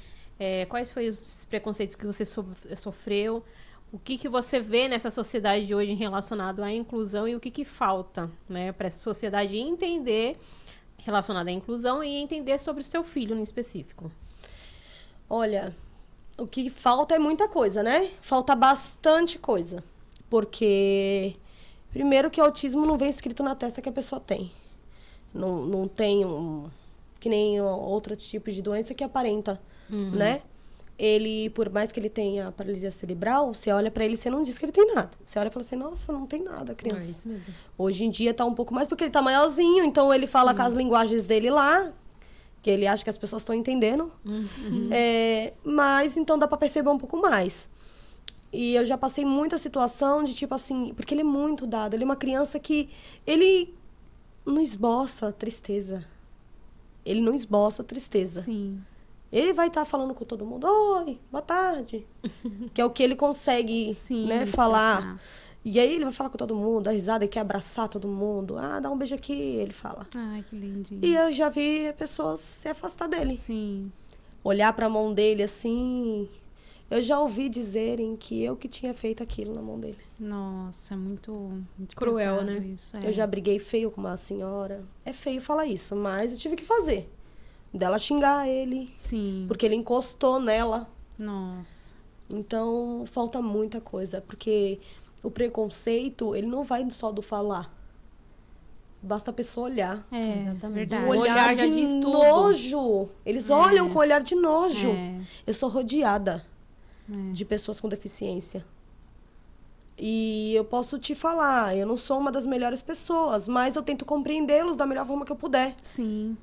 Quais foram os preconceitos que você sofreu? O que você vê nessa sociedade de hoje relacionado à inclusão e o que falta, né? Para essa sociedade entender relacionado à inclusão e entender sobre o seu filho em específico. Olha, o que falta é muita coisa, né? Falta bastante coisa. Porque, primeiro, que o autismo não vem escrito na testa que a pessoa tem. Não tem que nem outro tipo de doença que aparenta, né? Ele, por mais que ele tenha paralisia cerebral, você olha pra ele e você não diz que ele tem nada. Você olha e fala assim, nossa, não tem nada, criança. isso mesmo. Hoje em dia tá um pouco mais porque ele tá maiorzinho, então ele fala com as linguagens dele lá, que ele acha que as pessoas estão entendendo. Mas então dá pra perceber um pouco mais. E eu já passei muita situação de tipo assim, porque ele é muito dado, ele é uma criança que ele não esboça tristeza. Ele não esboça tristeza. Sim. Ele vai estar falando com todo mundo, oi, boa tarde. Que é o que ele consegue, Sim, né, expressar. falar. E aí ele vai falar com todo mundo, dá risada, ele quer abraçar todo mundo. Ah, dá um beijo aqui, ele fala. Ai, que lindinho. E eu já vi pessoas se afastar dele. Sim. Olhar pra mão dele assim. Eu já ouvi dizerem que eu que tinha feito aquilo na mão dele. Nossa, muito Cruel, pesado né? isso. Eu já briguei feio com uma senhora. É feio falar isso, mas eu tive que fazer. Dela xingar ele, Sim. porque ele encostou nela. Nossa. Então, falta muita coisa, porque o preconceito, ele não vai só do falar. Basta a pessoa olhar. É, Exatamente. verdade. Um O olhar já de diz tudo. nojo. Eles olham com olhar de nojo. É. Eu sou rodeada de pessoas com deficiência. E eu posso te falar, eu não sou uma das melhores pessoas, mas eu tento compreendê-los da melhor forma que eu puder. Sim.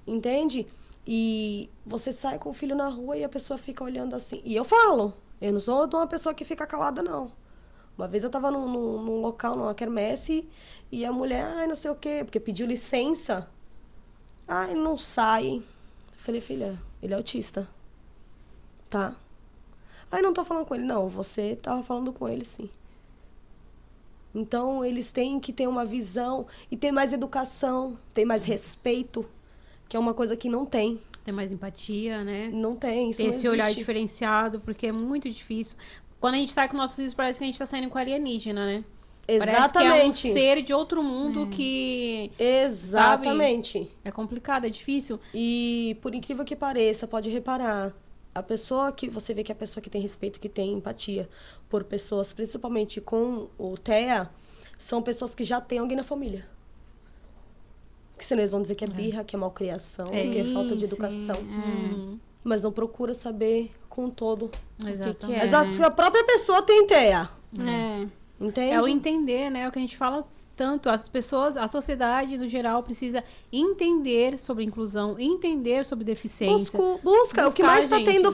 Entende? E você sai com o filho na rua e a pessoa fica olhando assim. E eu falo, eu não sou de uma pessoa que fica calada, não. Uma vez eu tava num local, numa quermesse, e a mulher, ai, não sei o quê, porque pediu licença. Ai, não sai. Eu falei, filha, ele é autista. Tá? Ai, não tô falando com ele. Não, você tava falando com ele, sim. Então, eles têm que ter uma visão e ter mais educação, ter mais respeito, que é uma coisa que não tem. Ter mais empatia, né? Não tem, isso Ter não esse olhar existe. diferenciado, porque é muito difícil. Quando a gente sai com nossos filhos, parece que a gente tá saindo com alienígena, né? Exatamente. Parece que é um ser de outro mundo que Exatamente. é complicado, é difícil. E por incrível que pareça, pode reparar, a pessoa que você vê que é a pessoa que tem respeito, que tem empatia por pessoas, principalmente com o TEA, são pessoas que já têm alguém na família. Porque senão eles vão dizer que é birra, que é malcriação, que é falta de educação. Mas não procura saber com todo. Exatamente. é, Mas né? a própria pessoa tem TEA, É. entende? É o entender, né? É o que a gente fala tanto. As pessoas, a sociedade, no geral, precisa entender sobre inclusão, entender sobre deficiência. Busca. O que Buscar, mais está gente. tendo,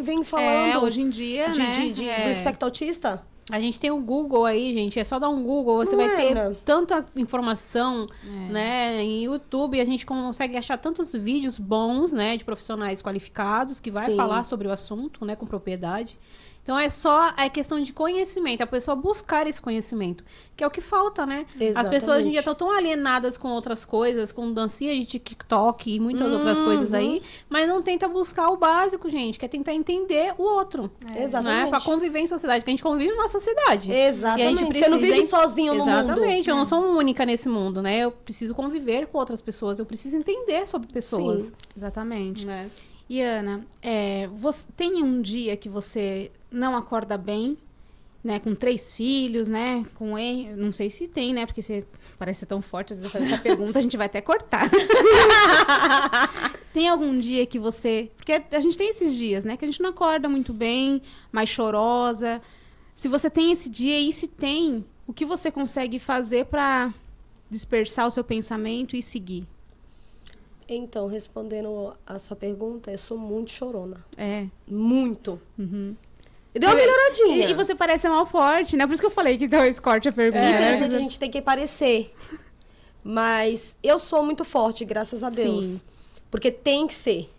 vem falando Hoje em dia, né? do espectro autista? A gente tem o Google aí, gente. É só dar um Google, você Não vai é, ter né? tanta informação, né? Em YouTube, a gente consegue achar tantos vídeos bons, né? De profissionais qualificados que vai Sim. falar sobre o assunto, né? Com propriedade. Então é só a questão de conhecimento, a pessoa buscar esse conhecimento, que é o que falta, né? As pessoas hoje em dia estão tão alienadas com outras coisas, com dancinha de TikTok e muitas outras coisas aí, mas não tenta buscar o básico, gente, que é tentar entender o outro. Exatamente. Né? Pra conviver em sociedade, que a gente convive numa sociedade. Exatamente. E a gente precisa, Você não vive sozinho no mundo. Exatamente, eu não sou única nesse mundo, né? Eu preciso conviver com outras pessoas, eu preciso entender sobre pessoas. Sim. Exatamente. Né? E Ana, você tem um dia que você não acorda bem, né? Com 3 filhos, né? Com ele, não sei se tem, né? Porque você parece ser tão forte, às vezes eu faço essa pergunta, a gente vai até cortar. Tem algum dia que você... Porque a gente tem esses dias, né? Que a gente não acorda muito bem, mais chorosa. Se você tem esse dia e se tem, o que você consegue fazer para dispersar o seu pensamento e seguir? Então, respondendo a sua pergunta, eu sou muito chorona. É. Muito. Uhum. Deu uma melhoradinha. E você parece mal forte, né? Por isso que eu falei que talvez corte a pergunta. Infelizmente, a gente tem que parecer. Mas eu sou muito forte, graças a Deus. Sim. Porque tem que ser.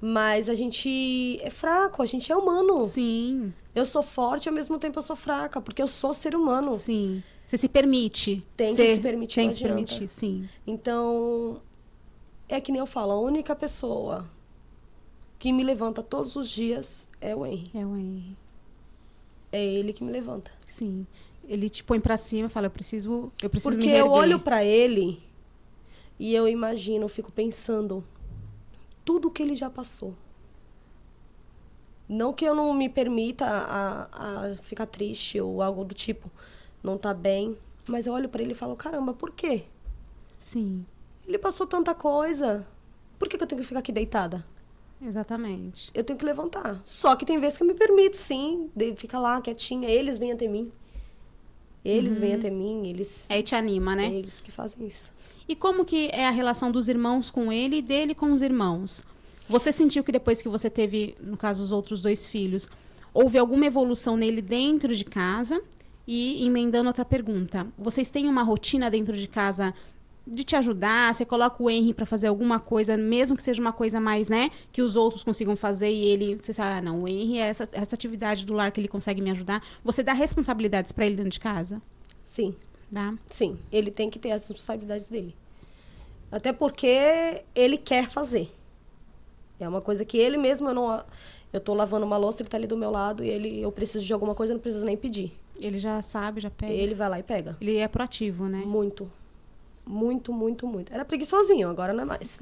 Mas a gente é fraco, a gente é humano. Sim, Eu sou forte e ao mesmo tempo eu sou fraca, porque eu sou ser humano. sim. Você se permite. Tem que se permitir, Tem não que se adianta. permitir, sim. Então, é que nem eu falo, a única pessoa que me levanta todos os dias é o Henry. É o Henry. É ele que me levanta. Sim. Ele te põe pra cima e fala, eu preciso Porque me reerguer. eu olho pra ele e eu imagino, eu fico pensando tudo que ele já passou. Não que eu não me permita a ficar triste ou algo do tipo, não tá bem, mas eu olho pra ele e falo, caramba, por quê? Sim, Ele passou tanta coisa. Por que eu tenho que ficar aqui deitada? exatamente. Eu tenho que levantar. Só que tem vezes que eu me permito, sim, de ficar lá quietinha. Eles vêm até mim. Eles vêm até mim, eles... Aí te anima, né? É eles que fazem isso. E como que é a relação dos irmãos com ele e dele com os irmãos? Você sentiu que depois que você teve, no caso, os outros 2 filhos, houve alguma evolução nele dentro de casa? E emendando outra pergunta, vocês têm uma rotina dentro de casa de te ajudar? Você coloca o Henry para fazer alguma coisa, mesmo que seja uma coisa mais, né, que os outros consigam fazer e ele, você sabe, não, o Henry é essa atividade do lar que ele consegue me ajudar. Você dá responsabilidades para ele dentro de casa? Sim, Dá? sim. Ele tem que ter as responsabilidades dele. Até porque ele quer fazer. É uma coisa que ele mesmo, eu tô lavando uma louça, ele tá ali do meu lado e eu preciso de alguma coisa, eu não preciso nem pedir. Ele já sabe, já pega? Ele vai lá e pega. Ele é proativo, né? Muito. Muito, muito, muito. Era preguiçosinho, agora não é mais.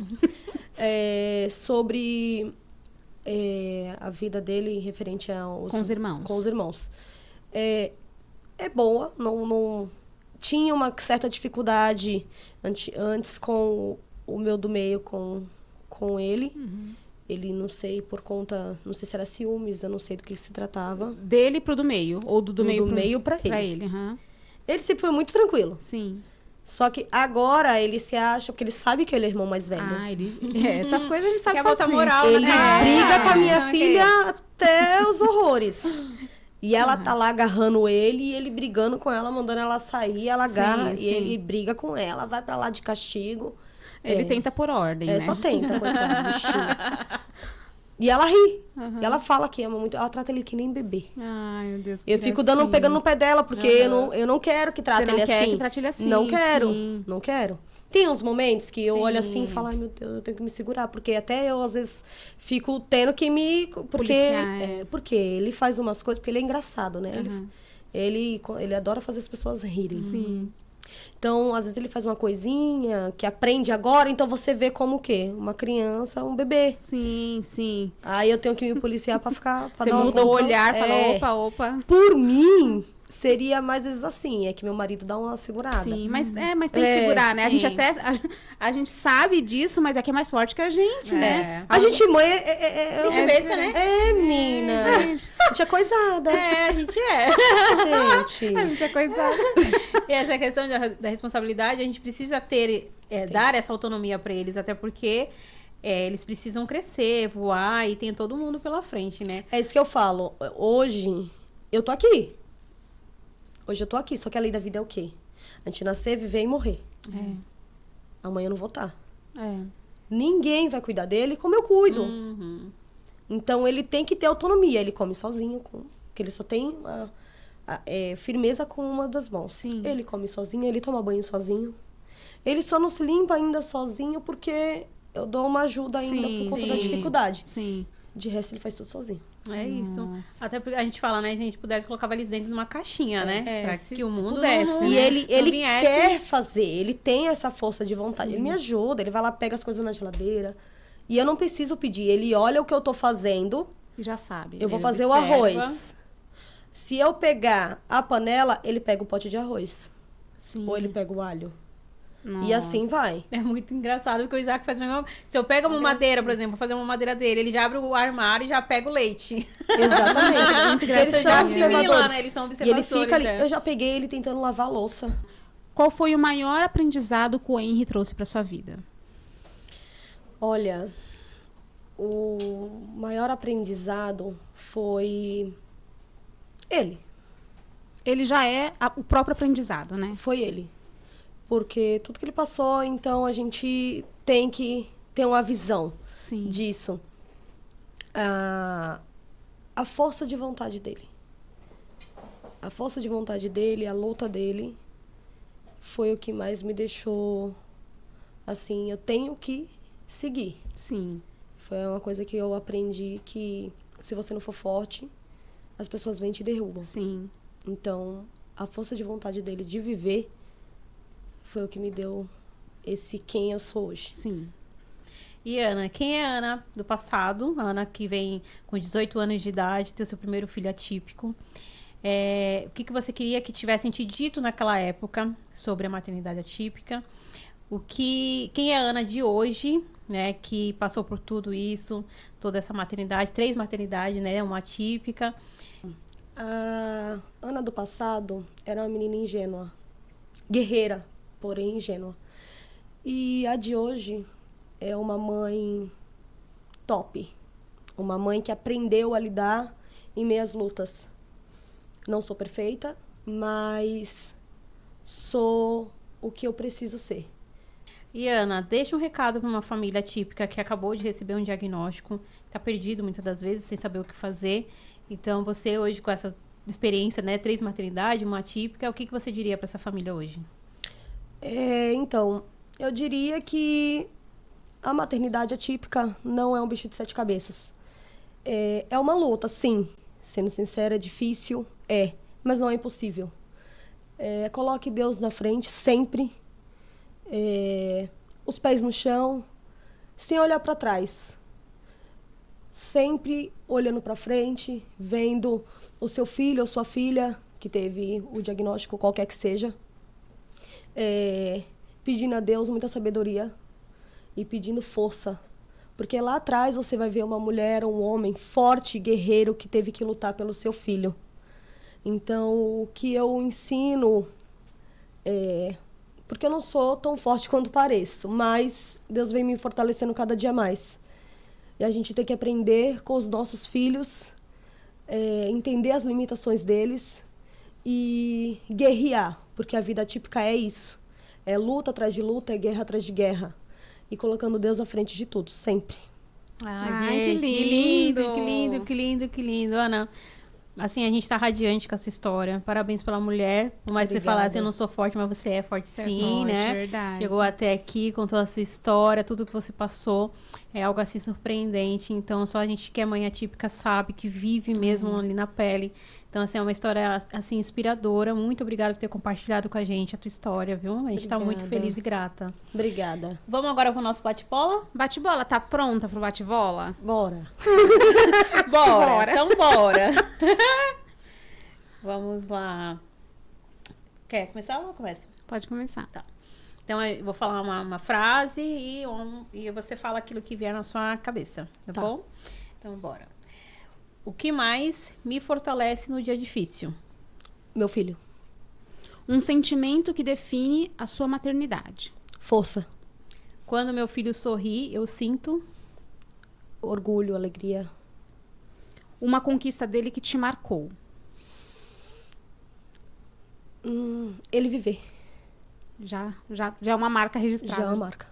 Sobre a vida dele referente aos... Com os irmãos. Com os irmãos. É boa, não... Tinha uma certa dificuldade antes com o meu do meio, com ele. Ele, não sei, por conta... Não sei se era ciúmes, eu não sei do que se tratava. Dele pro do meio? Ou do meio pra ele. Pra ele, aham. Ele sempre foi muito tranquilo. Sim. Só que agora ele se acha, porque ele sabe que ele é irmão mais velho. Ah, ele... essas coisas a gente sabe Quer fazer. botar moral, Ele né? briga com a minha Ah, filha até os horrores. E ela tá lá agarrando ele e ele brigando com ela, mandando ela sair, ela agarra Sim, e ele briga com ela, vai pra lá de castigo. Ele tenta pôr ordem, né? Só tenta, coitado, bichinho. E ela ri. E ela fala que ama muito. Ela trata ele que nem bebê. Ai, meu Deus. Eu fico pegando no pé dela, porque eu não quero que trate Você não ele quer assim. que trate ele assim, Não quero, sim. não quero. Tem uns momentos que eu Sim. olho assim e falo, ai meu Deus, eu tenho que me segurar. Porque até eu, às vezes, fico tendo que me... Policiar, Porque ele faz umas coisas, porque ele é engraçado, né? Ele adora fazer as pessoas rirem. Sim. Então, às vezes ele faz uma coisinha que aprende agora, então você vê como o quê? Uma criança, um bebê. Sim, sim. Aí eu tenho que me policiar pra ficar... pra Você dar um muda o controle. olhar, fala, opa. Por mim, seria mais vezes assim, é que meu marido dá uma segurada. Sim, mas tem que segurar, né? A gente até... A gente sabe disso, mas é que é mais forte que a gente, né? A gente, mãe, Bicho besta, né? menina. A gente é coisada. A gente é. Gente. A gente é coisada. E essa questão da responsabilidade, a gente precisa dar essa autonomia para eles, até porque eles precisam crescer, voar e tem todo mundo pela frente, né? É isso que eu falo. Hoje, eu tô aqui. Hoje eu tô aqui, só que a lei da vida é o quê? A gente nascer, viver e morrer. Amanhã eu não vou estar. Ninguém vai cuidar dele como eu cuido. Então, ele tem que ter autonomia. Ele come sozinho. porque ele só tem firmeza com uma das mãos. Sim. Ele come sozinho, ele toma banho sozinho. Ele só não se limpa ainda sozinho porque eu dou uma ajuda ainda por conta da dificuldade. Sim. De resto, ele faz tudo sozinho. É isso. Nossa. Até porque a gente fala, né? Se a gente pudesse, colocava eles dentro de uma caixinha, né? Pra se que o mundo pudesse, não, né? E ele viesse. quer fazer, ele tem essa força de vontade. Ele me ajuda, ele vai lá, pega as coisas na geladeira. E eu não preciso pedir. Ele olha o que eu tô fazendo, E já sabe. eu vou Ele fazer observa. o arroz. Se eu pegar a panela, ele pega o pote de arroz. Sim. Ou ele pega o alho. E Nossa. assim vai. É muito engraçado porque o Isaac faz a mesma coisa. Se eu pego uma madeira, por exemplo, vou fazer uma madeira dele, ele já abre o armário e já pega o leite. Exatamente. Muito Você eles já são assimila, observadores. né? Eles são E ele observadores. fica ali. né? Eu já peguei ele tentando lavar a louça. Qual foi o maior aprendizado que o Henry trouxe pra sua vida? Olha, o maior aprendizado foi ele. Ele já é o próprio aprendizado, né? Foi ele. Porque tudo que ele passou, então a gente tem que ter uma visão Sim. disso. A força de vontade dele. A força de vontade dele, a luta dele, foi o que mais me deixou assim, eu tenho que seguir. Sim. Foi uma coisa que eu aprendi que se você não for forte, as pessoas vêm e te derrubam. Sim. Então, a força de vontade dele de viver foi o que me deu esse quem eu sou hoje. Sim. E Ana, quem é a Ana do passado? A Ana que vem com 18 anos de idade, ter seu primeiro filho atípico. O que você queria que tivessem te dito naquela época sobre a maternidade atípica? Quem é a Ana de hoje, né, que passou por tudo isso, toda essa maternidade, 3 maternidades, né, uma atípica. A Ana do passado era uma menina ingênua, guerreira, porém ingênua. E a de hoje é uma mãe top. Uma mãe que aprendeu a lidar em meio às lutas. Não sou perfeita, mas sou o que eu preciso ser. E Ana, deixa um recado para uma família típica que acabou de receber um diagnóstico, está perdido muitas das vezes, sem saber o que fazer. Então, você hoje com essa experiência, né, 3 maternidades, uma atípica, o que você diria para essa família hoje? Então, eu diria que a maternidade atípica não é um bicho de 7 cabeças. É uma luta, sim. Sendo sincera, é difícil, mas não é impossível. Coloque Deus na frente, sempre. Os pés no chão, sem olhar para trás. Sempre olhando para frente, vendo o seu filho ou sua filha, que teve o diagnóstico, qualquer que seja, pedindo a Deus muita sabedoria e pedindo força. Porque lá atrás você vai ver uma mulher ou um homem forte, guerreiro, que teve que lutar pelo seu filho. Então, o que eu ensino porque eu não sou tão forte quanto pareço, mas Deus vem me fortalecendo cada dia mais. E a gente tem que aprender com os nossos filhos, entender as limitações deles e guerrear, porque a vida típica é isso. É luta atrás de luta, é guerra atrás de guerra. E colocando Deus à frente de tudo, sempre. Ai, gente, que lindo! Que lindo, que lindo, que lindo. Ana, assim, a gente tá radiante com a sua história. Parabéns pela mulher. Por mais que você falasse, eu não sou forte, mas você é forte sim, né? Verdade. Chegou até aqui, contou a sua história, tudo que você passou. É algo assim surpreendente. Então, só a gente que é mãe atípica sabe, que vive mesmo ali na pele. Então, assim, é uma história, assim, inspiradora. Muito obrigada por ter compartilhado com a gente a tua história, viu? A gente tá muito Obrigada. feliz e grata. Obrigada. Vamos agora pro nosso bate-bola? Bate-bola, tá pronta pro bate-bola? Bora. Bora. Então, bora. Vamos lá. Quer começar ou eu começo? Pode começar. Tá. Então, eu vou falar uma frase e você fala aquilo que vier na sua cabeça, tá bom? Então, bora. O que mais me fortalece no dia difícil? Meu filho. Um sentimento que define a sua maternidade. Força. Quando meu filho sorri, eu sinto... Orgulho, alegria. Uma conquista dele que te marcou. Ele viver. Já é uma marca registrada. Já é uma marca.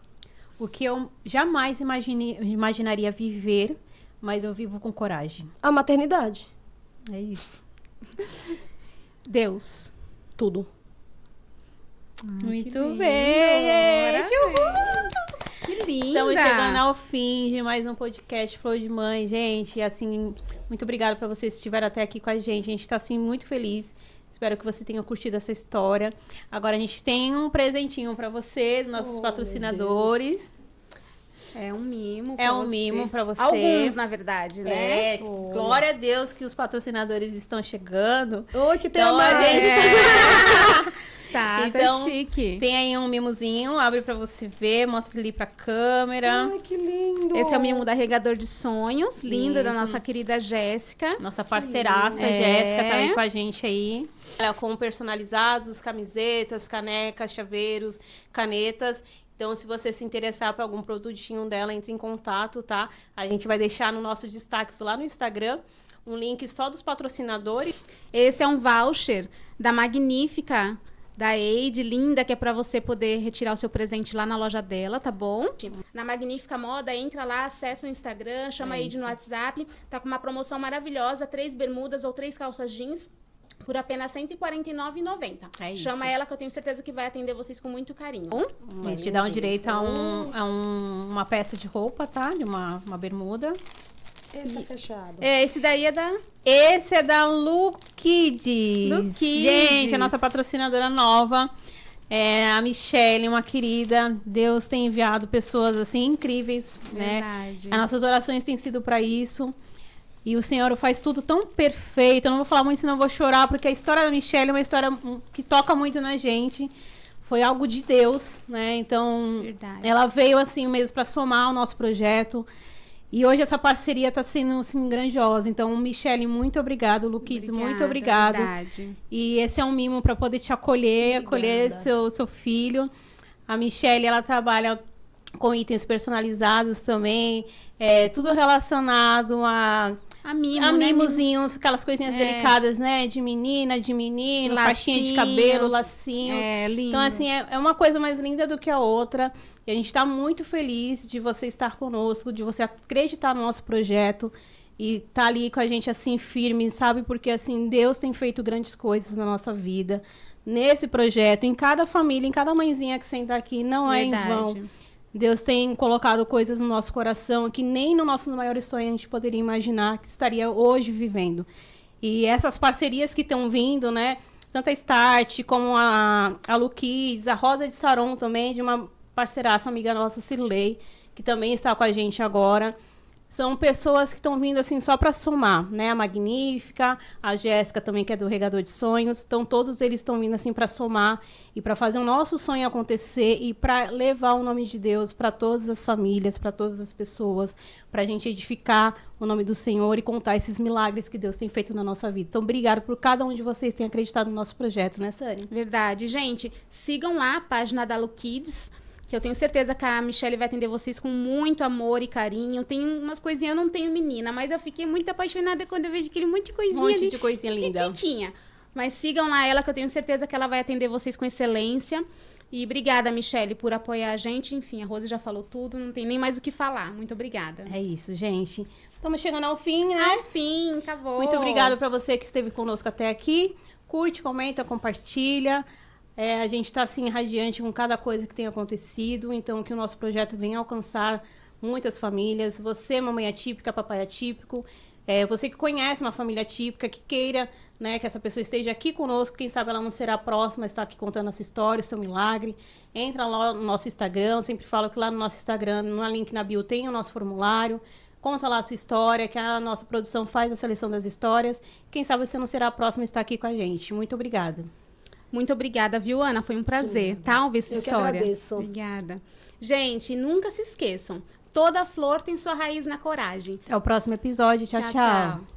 O que eu jamais imaginaria viver, mas eu vivo com coragem. A maternidade. É isso. Deus. Tudo. Muito lindo. bem. Que linda. Estamos chegando ao fim de mais um podcast Flor de Mãe, gente. Assim, muito obrigada para vocês que estiveram até aqui com a gente. A gente está assim muito feliz. Espero que você tenha curtido essa história. Agora a gente tem um presentinho para você, dos nossos patrocinadores. É um mimo. É um mimo para você. Alguns, na verdade, né? É, glória a Deus que os patrocinadores estão chegando. Oi, que tem Então, mais. a gente... Tá, Então, tá chique. Tem aí um mimozinho, abre pra você ver, mostra ali pra câmera. Ai, que lindo. Esse é o mimo da Regador de Sonhos, linda, da Isso. nossa querida Jéssica. Nossa parceiraça, É. Jéssica, tá aí com a gente aí. Ela com personalizados, camisetas, canecas, chaveiros, canetas. Então, se você se interessar por algum produtinho dela, entre em contato, tá? A gente vai deixar no nosso destaques lá no Instagram um link só dos patrocinadores. Esse é um voucher da Magnífica, da Eide, linda, que é para você poder retirar o seu presente lá na loja dela, tá bom? Na Magnífica Moda, entra lá, acessa o Instagram, chama a Eide no WhatsApp. Tá com uma promoção maravilhosa, 3 bermudas ou 3 calças jeans por apenas R$ 149,90. É isso. Chama ela que eu tenho certeza que vai atender vocês com muito carinho. Eles te dão direito a uma peça de roupa, tá? De uma bermuda. Esse tá fechado. É, esse daí é da... Esse é da Lu Kids. Lu Kids. Gente, a nossa patrocinadora nova. É a Michelle, uma querida. Deus tem enviado pessoas assim incríveis, né? Verdade. As nossas orações têm sido para isso. E o Senhor faz tudo tão perfeito. Eu não vou falar muito, senão eu vou chorar, porque a história da Michelle é uma história que toca muito na gente. Foi algo de Deus, né? Então, Verdade. ela veio assim mesmo para somar o nosso projeto. E hoje essa parceria está sendo assim, grandiosa. Então, Michelle, muito obrigado. Lu Kids, muito obrigado. Verdade. E esse é um mimo para poder te acolher, acolher seu filho. A Michelle, ela trabalha com itens personalizados também. Tudo relacionado a Mimo, né? mimozinhos, aquelas coisinhas delicadas, né? De menina, de menino, faixinha de cabelo, lacinhos. É, lindo. Então, assim, é uma coisa mais linda do que a outra. E a gente está muito feliz de você estar conosco, de você acreditar no nosso projeto e estar ali com a gente, assim, firme, sabe? Porque, assim, Deus tem feito grandes coisas na nossa vida. Nesse projeto, em cada família, em cada mãezinha que senta aqui, não é em vão. Deus tem colocado coisas no nosso coração que nem no nosso maior sonho a gente poderia imaginar que estaria hoje vivendo. E essas parcerias que estão vindo, né? Tanto a Start como a Lu Kids, a Rosa de Saron também, de uma parceiraça, amiga nossa, Cirlei, que também está com a gente agora. São pessoas que estão vindo assim só para somar, né? A Magnífica, a Jéssica também, que é do Regador de Sonhos. Então, todos eles estão vindo assim para somar e para fazer o nosso sonho acontecer e para levar o nome de Deus para todas as famílias, para todas as pessoas, para a gente edificar o nome do Senhor e contar esses milagres que Deus tem feito na nossa vida. Então, obrigado por cada um de vocês que tem acreditado no nosso projeto, né, Sani? Verdade. Gente, sigam lá a página da Lu Kids, que eu tenho certeza que a Michelle vai atender vocês com muito amor e carinho. Tem umas coisinhas, eu não tenho menina, mas eu fiquei muito apaixonada quando eu vejo aquele monte de coisinha ali. De coisinha linda. Titiquinha. Mas sigam lá ela, que eu tenho certeza que ela vai atender vocês com excelência. E obrigada, Michelle, por apoiar a gente. Enfim, a Rose já falou tudo, não tem nem mais o que falar. Muito obrigada. É isso, gente. Estamos chegando ao fim, né? Ao fim, acabou. Muito obrigada para você que esteve conosco até aqui. Curte, comenta, compartilha. A gente está assim radiante com cada coisa que tem acontecido, então que o nosso projeto venha alcançar muitas famílias. Você, mamãe atípica, papai atípico, você que conhece uma família atípica, que queira, né, que essa pessoa esteja aqui conosco, quem sabe ela não será a próxima, está aqui contando a sua história, o seu milagre. Entra lá no nosso Instagram, eu sempre falo que lá no nosso Instagram, no link na bio, tem o nosso formulário. Conta lá a sua história, que a nossa produção faz a seleção das histórias. Quem sabe você não será a próxima a estar aqui com a gente. Muito obrigada. Muito obrigada, viu, Ana? Foi um prazer, tá? Ouvir sua história. Eu que agradeço. Obrigada. Gente, nunca se esqueçam. Toda flor tem sua raiz na coragem. Até o próximo episódio. Tchau, tchau.